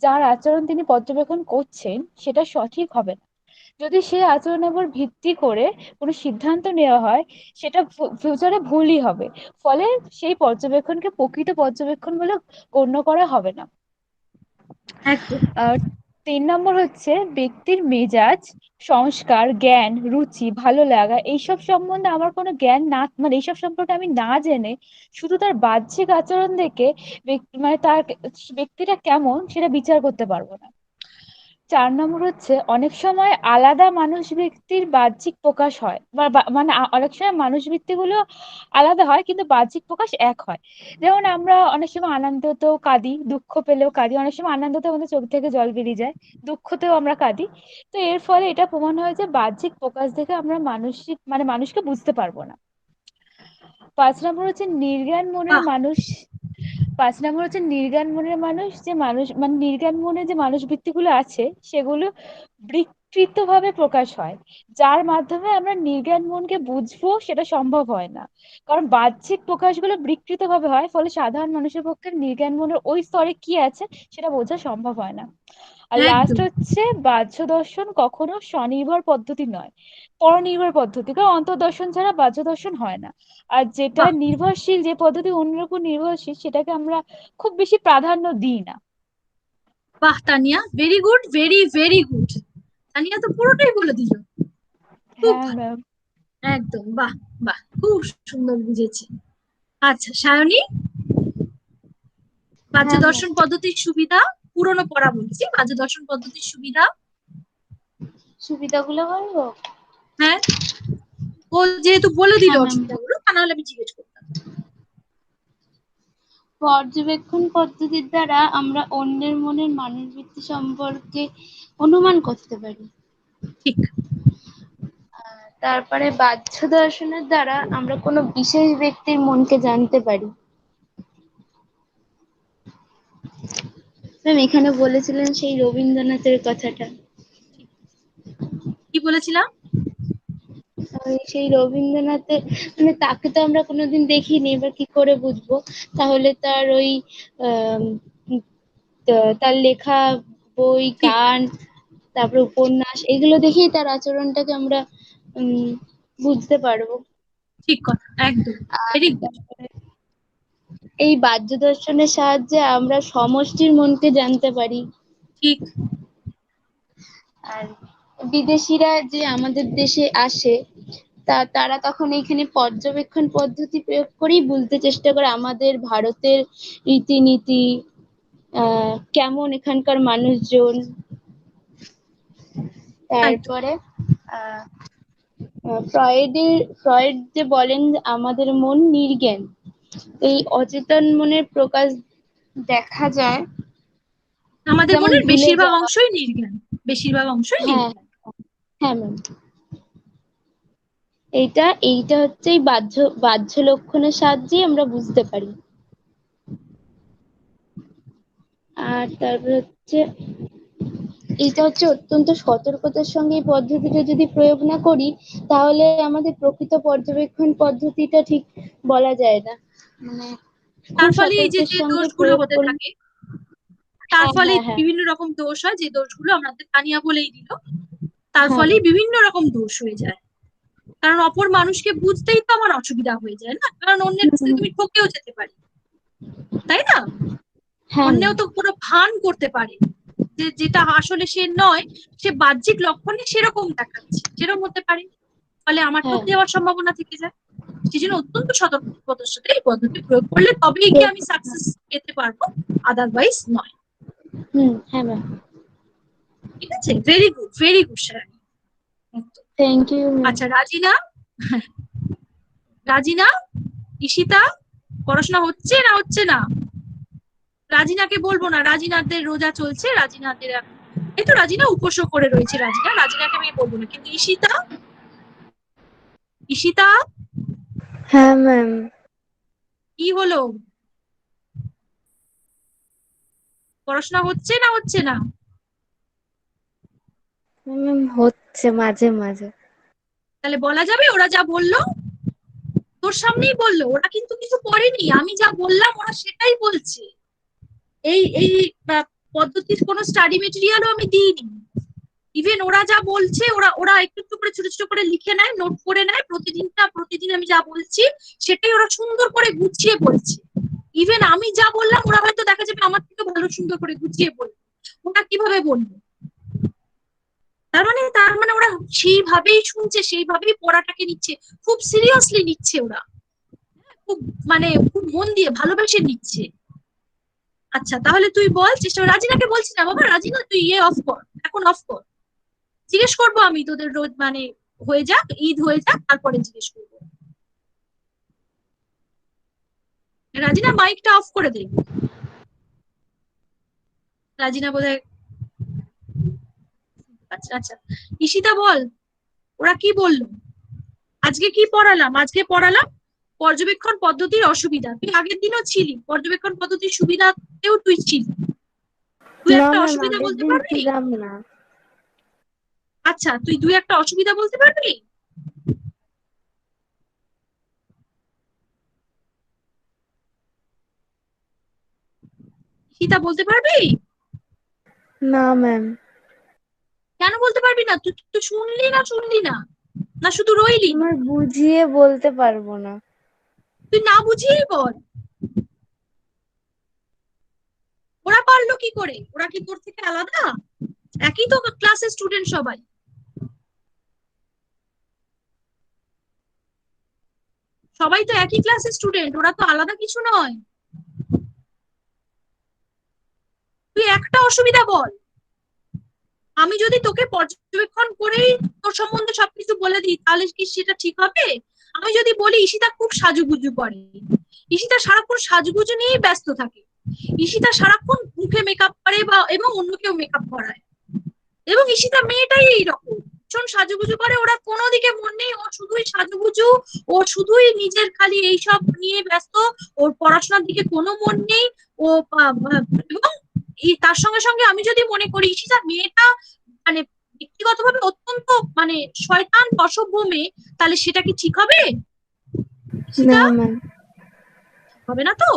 যার আচরণ তিনি পর্যবেক্ষণ করছেন সেটা সঠিক হবে না। যদি সেই আচরণের উপর ভিত্তি করে কোনো সিদ্ধান্ত নেওয়া হয়, সেটা ফিউচারে ভুলই হবে। ফলে সেই পর্যবেক্ষণকে প্রকৃত পর্যবেক্ষণ বলে গণ্য করা হবে না। একদম। আর 3 নম্বর হচ্ছে ব্যক্তির মেজাজ, সংস্কার, জ্ঞান, রুচি, ভালো লাগা এইসব সম্বন্ধে আমার কোনো জ্ঞান না, মানে এইসব সম্পর্কে আমি না জেনে শুধু তার বাহ্যিক আচরণ দেখে মানে তার ব্যক্তিটা কেমন সেটা বিচার করতে পারবো না। 4 নম্বর হচ্ছে অনেক সময় আলাদা মানুষ ব্যক্তির বাহ্যিক প্রকাশ হয় মানে অনেক সময় মানুষ ব্যক্তিগুলো আলাদা হয় কিন্তু বাহ্যিক প্রকাশ এক হয়। যেমন আমরা অনেক সময় আনন্দতেও কাঁদি, দুঃখ পেলেও কাঁদি, অনেক সময় আনন্দতে আমাদের চোখ থেকে জল বেরিয়ে যায়, দুঃখতেও আমরা কাঁদি। তো এর ফলে এটা প্রমাণ হয় যে বাহ্যিক প্রকাশ দেখে আমরা মানসিক মানে মানুষকে বুঝতে পারবো না। 5 নম্বর হচ্ছে নির্জ্ঞান মনের বাহ। মানুষ। 5 নম্বর হচ্ছে নির্জ্ঞান মনের মানুষ, যে মানুষ মানে নির্জ্ঞান মনে যে মানুষ বৃত্তিগুলো আছে সেগুলো বিকৃত ভাবে প্রকাশ হয়, যার মাধ্যমে আমরা নির্জ্ঞান মনকে বুঝবো সেটা সম্ভব হয় না। কারণ বাহ্যিক প্রকাশগুলো বিকৃত ভাবে হয়, ফলে সাধারণ মানুষের পক্ষে নির্জ্ঞান মনের ওই স্তরে কি আছে সেটা বোঝা সম্ভব হয় না। আর লাস্ট একদম। হচ্ছে বাহ্য দর্শন কখনো স্বনির্ভর পদ্ধতি নয়, পরনির্ভর পদ্ধতি, কারণ অন্তর্দর্শন ছাড়া বাহ্য দর্শন হয় না। আর যেটা বাহ। নির্ভরশীল, যে পদ্ধতি অন্যের উপর নির্ভরশীল, সেটাকে আমরা খুব বেশি প্রাধান্য দিই না। বাহ Tania, very good, very very good. Tania তো পুরোটাই বলে দিল। খুব হ্যাঁ ভালো। ম্যাম। একদম বাহ। বাহ, খুব সুন্দর বুঝেছি। আচ্ছা সায়নী, বাহ্য হ্যাঁ ম্যাম। দর্শন পদ্ধতির সুবিধা, পুরনো পড়া বলছি, বাহ্য দর্শন পদ্ধতির সুবিধা। সুবিধাগুলো বলবো? হ্যাঁ, ও যেহেতু বলে দিল হ্যাঁ ম্যাম। অসুবিধাগুলো, তা নাহলে আমি জিজ্ঞেস করতাম। পর্যবেক্ষণ পদ্ধতির দ্বারা আমরা অন্যের মনের মানসবৃত্তি সম্পর্কে অনুমান করতে পারি। ঠিক। তারপরে বাহ্য দর্শনের দ্বারা আমরা কোনো বিশেষ ব্যক্তির মনকে জানতে পারি। ম্যাম এখানে বলেছিলেন সেই রবীন্দ্রনাথের কথাটা। কি বলেছিলাম? সেই রবীন্দ্রনাথের মানে তাকে তো আমরা কোনোদিন দেখিনি, এবার কি করে বুঝবো? তাহলে তার ওই আহ তার লেখা বই, ঠিক গান, তারপরে উপন্যাস, এগুলো দেখেই তার আচরণটাকে আমরা বুঝতে পারবো। ঠিক কথা, একদম আর ভেরি গুড। তারপরে এই বাহ্য দর্শনের সাহায্যে আমরা সমষ্টির মনকে জানতে পারি। ঠিক। আর বিদেশিরা যে আমাদের দেশে আসে, তারা তখন এইখানে পর্যবেক্ষণ পদ্ধতি প্রয়োগ করেই বুঝতে চেষ্টা করে আমাদের ভারতের রীতিনীতি, কেমন এখানকার মানুষজন। একদম। তারপরে আহ ফ্রয়েড যে বলেন যে আমাদের মন নির্জ্ঞান, এই অচেতন মনের প্রকাশ দেখা যায় আমাদের যেমন মনের ভুলে বেশিরভাগ যাওয়া। অংশই নির্জ্ঞান, বেশিরভাগ অংশই হ্যাঁ, নির্জ্ঞান। হ্যাঁ ম্যাম। এইটা হচ্ছে এই বাহ্য লক্ষণের সাহায্যেই আমরা বুঝতে পারি। আর তারপর হচ্ছে এইটা হচ্ছে অত্যন্ত সতর্কতার সঙ্গে এই পদ্ধতিটা যদি প্রয়োগ না করি, তাহলে আমাদের প্রকৃত পর্যবেক্ষণ পদ্ধতিটা ঠিক বলা যায় না। মানে তার খুব ফলে এই যে সতর্কের যে সঙ্গে দোষগুলো প্রয়োগ হতে করলে। থাকে, তার হ্যাঁ, ফলে হ্যাঁ, হ্যাঁ, বিভিন্ন রকম দোষ হয়, যে দোষগুলো আমাদের তানিয়া বলেই দিল। তার হ্যাঁ ফলে ম্যাম। বিভিন্ন রকম দোষ হয়ে যায়, কারণ অপর মানুষকে বুঝতেই তো আমার অসুবিধা হয়ে যায় না, কারণ অন্যের কাছ থেকে তুমি ঠকেও যেতে পারি, তাই না? হ্যাঁ অন্যেও ম্যাম। তো কোনো ভান করতে পারে যে যেটা আসলে সে নয়, সে বাহ্যিক লক্ষণে সেরকম দেখাচ্ছে, সেরকম হতে পারে, ফলে আমার হ্যাঁ। ঠকে যাওয়ার সম্ভাবনা থেকে যায়। সেই জন্য অত্যন্ত সতর্কতার সাথে এই পদ্ধতি প্রয়োগ করলে তবেই কি আমি সাকসেস পেতে পারবো, আদারওয়াইজ নয়। হ্যাঁ ম্যাম। ঠিক আছে, very good, very good sir. Thank you ma'am. আচ্ছা রাজিনা, রাজিনা, ঈশিতা, পড়াশোনা হচ্ছে না হচ্ছে না? রাজিনাকে বলবো না, রাজিনাদের রোজা চলছে, রাজিনাদের এই তো রাজিনা উপোসও করে রয়েছে, রাজিনা, রাজিনাকে আমি বলবো না, কিন্তু ঈশিতা, ঈশিতা হ্যাঁ ম্যাম। কি হলো, পড়াশোনা হচ্ছে না হচ্ছে না? ম্যাম হচ্ছে মাঝে মাঝে। তাহলে বলা যাবে ওরা যা বললো, তোর সামনেই বললো, ওরা কিন্তু কিছু করেনি, আমি যা বললাম ওরা সেটাই বলছে। এই এই পদ্ধতির কোনো স্টাডি মেটেরিয়ালও আমি দিইনি। ইভেন ওরা যা বলছে, ওরা ওরা একটু একটু করে ছোট ছোট করে লিখে নেয়, নোট করে নেয়, প্রতিদিন আমি যা বলছি সেটাই ওরা সুন্দর করে গুছিয়ে বলছে। ইভেন আমি যা বললাম ওরা হয়তো দেখা যাবে আমার থেকে ভালো সুন্দর করে গুছিয়ে বলবে। ওরা কিভাবে বলবে? তার মানে ওরা সেইভাবেই শুনছে, সেইভাবেই পড়াটাকে নিচ্ছে, খুব সিরিয়াসলি নিচ্ছে ওরা, খুব মানে খুব মন দিয়ে ভালোবেসে নিচ্ছে। আচ্ছা তাহলে তুই বল চেষ্টা, রাজিনাকে বলছি না বাবা, রাজিনা তুই অফ কর, এখন অফ কর। জিজ্ঞেস করবো আমি তোদের রোজ, মানে হয়ে যাক, ঈদ হয়ে যাক, তারপরে জিজ্ঞেস করবো। রাজিনা মাইকটা অফ করে দে। রাজিনা বোধহয়, আচ্ছা আচ্ছা, ঈশিতা বল, ওরা কি বললো? আজকে কি পড়ালাম? আজকে পড়ালাম পর্যবেক্ষণ পদ্ধতির অসুবিধা, তুই আগের দিনও ছিলি, পর্যবেক্ষণ পদ্ধতির সুবিধাতেও তুই ছিলি, তুই না একটা ম্যাম, অসুবিধা আগের বলতে দিন পারবি? ছিলাম না। আচ্ছা তুই দুই একটা অসুবিধা বলতে পারবি? সীতা বলতে পারবি? না ম্যাম। কেন বলতে পারবি না? তুই তুই শুনলি না, শুনলি না, না শুধু রইলি? আমার বুঝিয়ে বলতে পারবো না। তুই না বুঝিয়েই বল। ওরা পারলো কি করে? ওরা কি তোর থেকে আলাদা? একই তো ক্লাসের স্টুডেন্ট সবাই, সবাই তো একই ক্লাসের স্টুডেন্ট, ওরা তো আলাদা কিছু নয়। তুই একটা অসুবিধা বল, আমি যদি তোকে পর্যবেক্ষণ করেই তোর সম্বন্ধে সবকিছু বলে দিই, তাহলে কি সেটা ঠিক হবে? আমি যদি বলি ঈশিতা খুব সাজুগুজু করে, ঈশিতা সারাক্ষণ সাজুগুজু নিয়েই ব্যস্ত থাকে, ঈশিতা সারাক্ষণ মুখে মেকআপ করে বা এবং অন্যকেও মেকআপ করায়, এবং ঈশিতা মেয়েটাই এইরকম ভীষণ সাজুগুজু করে, ওরা কোনো দিকে মন নেই, ও শুধুই সাজুগুজু, ও শুধুই নিজের খালি এইসব নিয়ে ব্যস্ত, ওর পড়াশোনার দিকে কোনো মন নেই। ও এবং তার সঙ্গে সঙ্গে আমি যদি মনে করি ঈশিতা মেয়েটা মানে ব্যক্তিগতভাবে অত্যন্ত মানে শয়তান অসভ্য মেয়ে, তাহলে সেটা কি ঠিক হবে? না ঈশিতা ম্যাম। হবে না তো,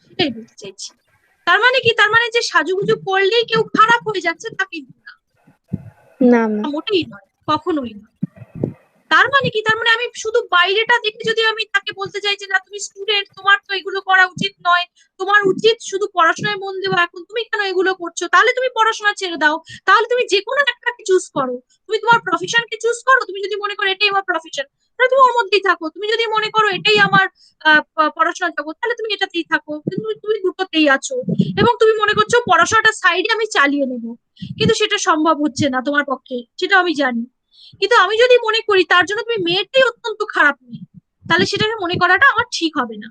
সেটাই বলতে চাইছি। তার মানে কি, তার মানে যে সাজুগুজু করলেই কেউ খারাপ হয়ে যাচ্ছে তা কিন্তু না, না ম্যাম। মোটেই নয়, কখনোই নয়। তার মানে কি, তার মানে আমি শুধু বাইরেটা দেখে যদি আমি তাকে বলতে চাই যে না তুমি স্টুডেন্ট, তোমার তো এগুলো করা উচিত নয়, তোমার উচিত শুধু পড়াশোনায় মন দেওয়া, এখন তুমি কেন এগুলো করছো, তাহলে তুমি পড়াশোনা ছেড়ে দাও, তাহলে তুমি যে কোনো একটাকে চুজ করো, তুমি তোমার প্রফেশনকে চুজ করো, তুমি যদি মনে করো এটাই আমার প্রফেশন তাহলে তুমি ওর মধ্যেই থাকো, তুমি যদি মনে করো এটাই আমার পড়াশোনার জগৎ তাহলে তুমি এটাতেই থাকো, কিন্তু তুমি দুটোতেই আছো, এবং তুমি মনে করছো পড়াশোনাটা সাইডে আমি চালিয়ে নেবো, কিন্তু সেটা সম্ভব হচ্ছে না তোমার পক্ষে, সেটা আমি জানি। কিন্তু আমি যদি মনে করি তার জন্য তুমি মেয়েটাই অত্যন্ত খারাপ মেয়ে, তাহলে সেটাকে মনে করাটা আমার ঠিক হবে না,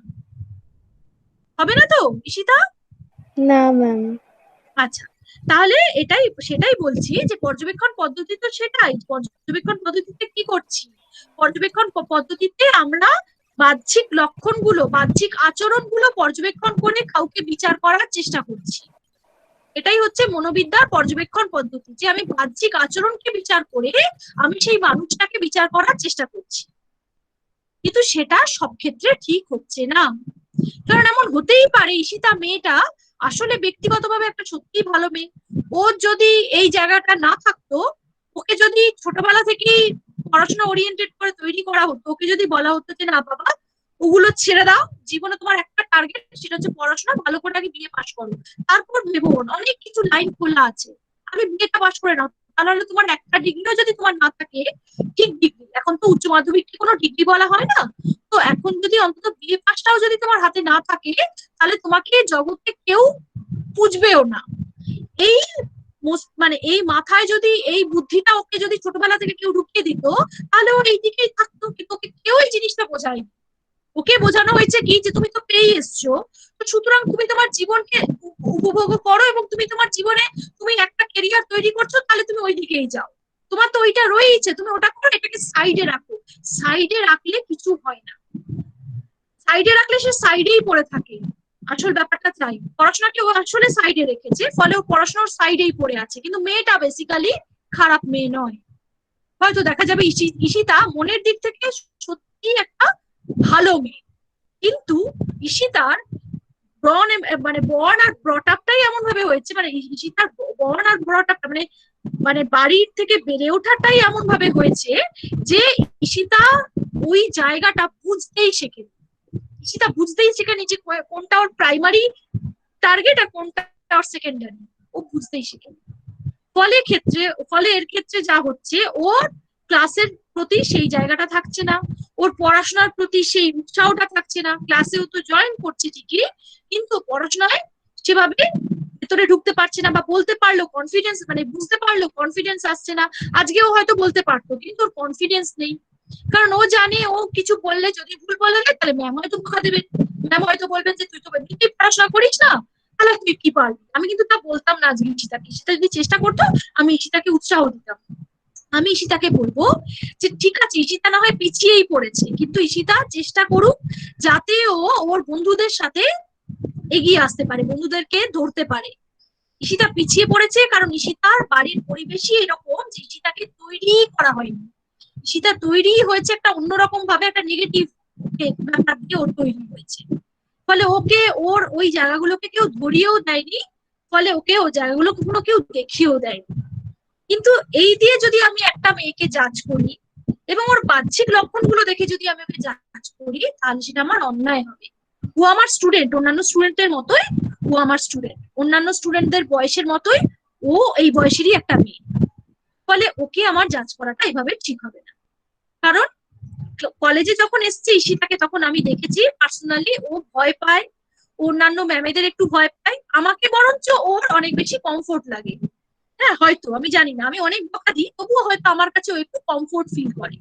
হবে না তো ঈশিতা? না ম্যাম। আচ্ছা, তাহলে সেটাই বলছি যে পর্যবেক্ষণ পদ্ধতি তো সেটাই, পর্যবেক্ষণ পদ্ধতিতে কি করছি, পর্যবেক্ষণ পদ্ধতিতে আমরা বাহ্যিক লক্ষণগুলো, বাহ্যিক আচরণগুলো পর্যবেক্ষণ করে কাউকে বিচার করার চেষ্টা করছি। এটাই হচ্ছে মনোবিদ্যার পর্যবেক্ষণ পদ্ধতি, যে আমি বাহ্যিক আচরণকে বিচার করে আমি সেই মানুষটাকে বিচার করার চেষ্টা করছি। কিন্তু সেটা সব ক্ষেত্রে ঠিক হচ্ছে না, কারণ এমন হতেই পারে ঈশিতা মেয়েটা আসলে ব্যক্তিগতভাবে একটা সত্যিই ভালো মেয়ে, ওর যদি এই জায়গাটা না থাকতো, ওকে যদি ছোটবেলা থেকেই পড়াশোনা ওরিয়েন্টেড করে তৈরি করা হতো, ওকে যদি বলা হতো যে না বাবা ওগুলো ছেড়ে দাও, জীবনে তোমার একটা টার্গেট, সেটা হচ্ছে পড়াশোনা ভালো করে আগে বিয়ে পাশ করো, তারপর ভেবো অনেক কিছু লাইন খোলা আছে, আমি বিয়েটা পাশ করে নাও, তাহলে তোমার একটা ডিগ্রিও যদি তোমার না থাকে, ঠিক ডিগ্রি, এখন তো উচ্চ মাধ্যমিককে কোনো ডিগ্রি বলা হয় না, তো এখন যদি অন্তত বিএ পাসটাও যদি তোমার হাতে না থাকে, তাহলে তোমাকে জগতে কেউ বুঝবেও না। এই মানে এই মাথায় যদি এই বুদ্ধিটা ওকে যদি ছোটবেলা থেকে কেউ ঢুকিয়ে দিত, তাহলে ও এই দিকেই থাকতো, কিন্তু ওকে কেউ এই জিনিসটা বোঝায়নি। ওকে বোঝানো হয়েছে কি যে তুমি তো পেয়ে এসছো, তো সুতরাং তুমি তোমার জীবনকে উপভোগ করো, এবং তুমি তোমার জীবনে তুমি একটা কেরিয়ার তৈরি করছো, তাহলে তুমি ওই দিকেই যাও, তোমার তো ওইটা রয়েছে, তুমি ওটা করো, এটাকে সাইডে রাখো। সাইডে রাখলে কিছু হয় না, সাইডে রাখলে সে সাইডেই পড়ে থাকে। আসল ব্যাপারটা চাই, পড়াশোনাকে ও আসলে সাইডে রেখেছে, ফলে ও পড়াশোনার সাইডেই পড়ে আছে, কিন্তু মেয়েটা বেসিক্যালি খারাপ মেয়ে নয়। হয়তো দেখা যাবে ঈশিতা মনের দিক থেকে সত্যি একটা ভালো মেয়ে, কিন্তু ঈশিতার মানে বর্ন আর ব্রট আপটাই এমন ভাবে হয়েছে, মানে ঈশিতার বর্ন আর ব্রট আপ মানে মানে বাড়ির থেকে বেড়ে ওঠাটাই এমন ভাবে হয়েছে যে ঈশিতা ওই জায়গাটা বুঝতেই শেখেনি, সেটা বুঝতেই শেখেনি যে কোনটা ওর প্রাইমারি টার্গেট আর কোনটা ওর সেকেন্ডারি, ও বুঝতেই শেখেনি। ফলে এর ক্ষেত্রে যা হচ্ছে, ওর ক্লাসের প্রতি সেই জায়গাটা থাকছে না, ওর পড়াশোনার প্রতি সেই উৎসাহটা থাকছে না, ক্লাসেও তো জয়েন করছে ঠিকই, কিন্তু পড়াশোনায় সেভাবে ভেতরে ঢুকতে পারছে না, বা বলতে পারলো কনফিডেন্স, মানে বুঝতে পারলো কনফিডেন্স আসছে না, আজকেও হয়তো বলতে পারতো কিন্তু ওর কনফিডেন্স নেই, কারণ ও জানে ও কিছু বললে, যদি ভুল বলে তাহলে ম্যাম হয়তো বকা দেবেন, ম্যাম হয়তো বলবেন যে তুই তো এমনিতেই পড়াশোনা করিস না, তাহলে তুই কি পারবি। আমি কিন্তু তা বলতাম না আজকে ঈশিতাকে, ঈশিতা যদি চেষ্টা করতো আমি ঈশিতাকে উৎসাহ দিতাম, আমি ঈশিতাকে বলবো যে ঠিক আছে ঈশিতা না হয় পিছিয়েই পড়েছে, কিন্তু ঈশিতা চেষ্টা করুক যাতে ও ওর বন্ধুদের সাথে এগিয়ে আসতে পারে, বন্ধুদেরকে ধরতে পারে। ঈশিতা পিছিয়ে পড়েছে কারণ ঈশিতার বাড়ির পরিবেশই এরকম যে ঈশিতাকে তৈরি করা হয়নি, ঈশিতা তৈরি হয়েছে একটা অন্যরকম ভাবে, একটা নেগেটিভ ব্যাপার দিয়ে ওর তৈরি হয়েছে, ফলে ওকে ওর ওই জায়গাগুলোকে কেউ ধরিয়েও দেয়নি, ফলে ওকে ওই জায়গাগুলো কখনো কেউ দেখিয়েও দেয়নি। কিন্তু এই দিয়ে যদি আমি একটা মেয়েকে জাজ করি এবং ওর বাহ্যিক লক্ষণগুলো দেখে যদি আমি ওকে জাজ করি, তাহলে সেটা আমার অন্যায় হবে। ও আমার স্টুডেন্ট, অন্যান্য স্টুডেন্টের মতোই ও আমার স্টুডেন্ট, অন্যান্য স্টুডেন্টদের বয়সের মতোই ও এই বয়সেরই একটা মেয়ে, ফলে ওকে আমার জাজ করাটা এভাবে ঠিক হবে না। কারণ কলেজে যখন এসছে ঈশিতাকে, তখন আমি দেখেছি পার্সোনালি ও ভয় পায়, অন্যান্য ম্যামেদের একটু ভয় পায়, আমাকে বরঞ্চ ওর অনেক বেশি কমফোর্ট লাগে। হ্যাঁ হয়তো আমি জানি না, আমি অনেক বকা দিই, তবুও হয়তো আমার কাছে ও একটু কমফোর্ট ফিল করে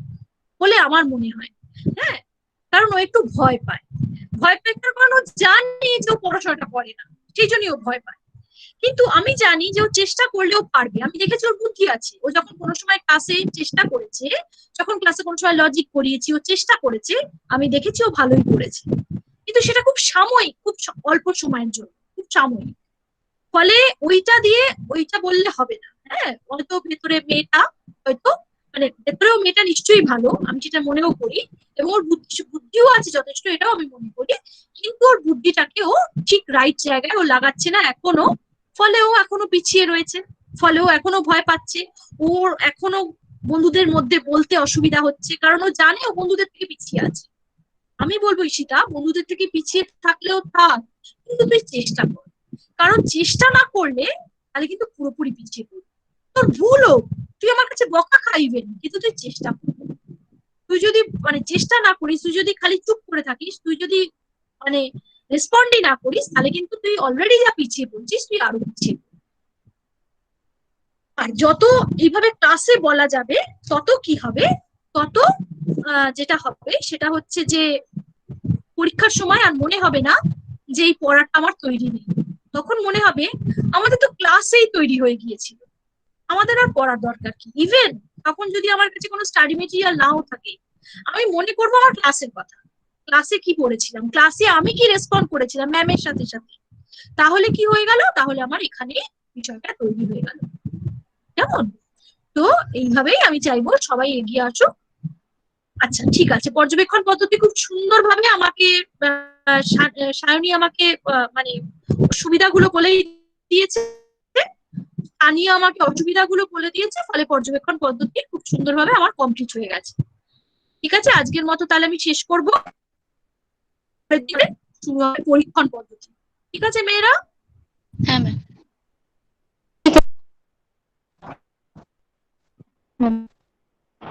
বলে আমার মনে হয়। হ্যাঁ, কারণ ও একটু ভয় পায়, ভয় পায় তার কারণ ও জানে যে ও পড়াশোনাটা করে না, সেই জন্যই ও ভয় পায়। কিন্তু আমি জানি যে ও চেষ্টা করলেও পারবে, আমি দেখেছি ওর বুদ্ধি আছে, ও যখন কোনো সময় ক্লাসে চেষ্টা করেছে, যখন ক্লাসে কোনো সময় লজিক করিয়েছি ও চেষ্টা করেছে, আমি দেখেছি ও ভালোই করেছে, কিন্তু সেটা খুব সাময়িক, খুব অল্প সময়ের জন্য, খুব সাময়িক, ফলে ওইটা দিয়ে ওইটা বললে হবে না। হ্যাঁ হয়তো ভেতরে মেয়েটা হয়তো মানে ভেতরেও মেয়েটা নিশ্চয়ই ভালো, আমি যেটা মনেও করি, এবং ওর বুদ্ধিও আছে যথেষ্ট, এটাও আমি মনে করি। কিন্তু ওর বুদ্ধিটাকে ও ঠিক রাইট জায়গায় ও লাগাচ্ছে না এখনো, ফলে ও এখনো পিছিয়ে রয়েছে, ফলে ও এখনো ভয় পাচ্ছে, ওর এখনো বন্ধুদের মধ্যে বলতে অসুবিধা হচ্ছে, কারণ ও জানে ও বন্ধুদের থেকে পিছিয়ে আছে। আমি বলবো ঈশিতা, বন্ধুদের থেকে পিছিয়ে থাকলেও থাক, কিন্তু তুই চেষ্টা কর, কারণ চেষ্টা না করলে তাহলে কিন্তু পুরোপুরি পিছিয়ে পড়বি। তোর ভুল হোক, তুই আমার কাছে বকা খাইবেন, কিন্তু তুই চেষ্টা কর। তুই যদি মানে চেষ্টা না করিস, তুই যদি খালি চুপ করে থাকিস, তুই যদি মানে রেসপন্ডই না করিস, তাহলে কিন্তু তুই অলরেডি যা পিছিয়ে পড়ছিস, তুই আরো পিছিয়ে পড়বি। আর যত এইভাবে ক্লাসে বলা যাবে, তত কি হবে, তত যেটা হবে সেটা হচ্ছে যে পরীক্ষার সময় আর মনে হবে না যে এই পড়াটা আমার তৈরি নেই, তখন মনে হবে আমাদের তো ক্লাসেই তৈরি হয়ে গিয়েছিল, আমাদের আর পড়ার দরকার কি। ইভেন তখন যদি আমার কাছে কোনো স্টাডি মেটেরিয়াল নাও থাকে, আমি মনে করবো আমার ক্লাসের কথা, ক্লাসে কি পড়েছিলাম, ক্লাসে আমি কি রেসপন্ড করেছিলাম ম্যামের সাথে সাথে, তাহলে কি হয়ে গেল, তাহলে আমার এখানে বিষয়টা তৈরি হয়ে গেল। কেমন? তো এইভাবেই আমি চাইবো সবাই এগিয়ে আসুক। আচ্ছা ঠিক আছে, পর্যবেক্ষণ পদ্ধতি খুব সুন্দরভাবে আমাকে সায়নী আমাকে মানে সুবিধাগুলো বলেই দিয়েছে, তানিয়া আমাকে অসুবিধাগুলো বলে দিয়েছে, ফলে পর্যবেক্ষণ পদ্ধতি খুব সুন্দরভাবে আমার কমপ্লিট হয়ে গেছে। ঠিক আছে, আজকের মতো তাহলে আমি শেষ করবো, শুরু হবে পরীক্ষণ পদ্ধতি। ঠিক আছে মেয়েরা? হ্যাঁ ম্যাম।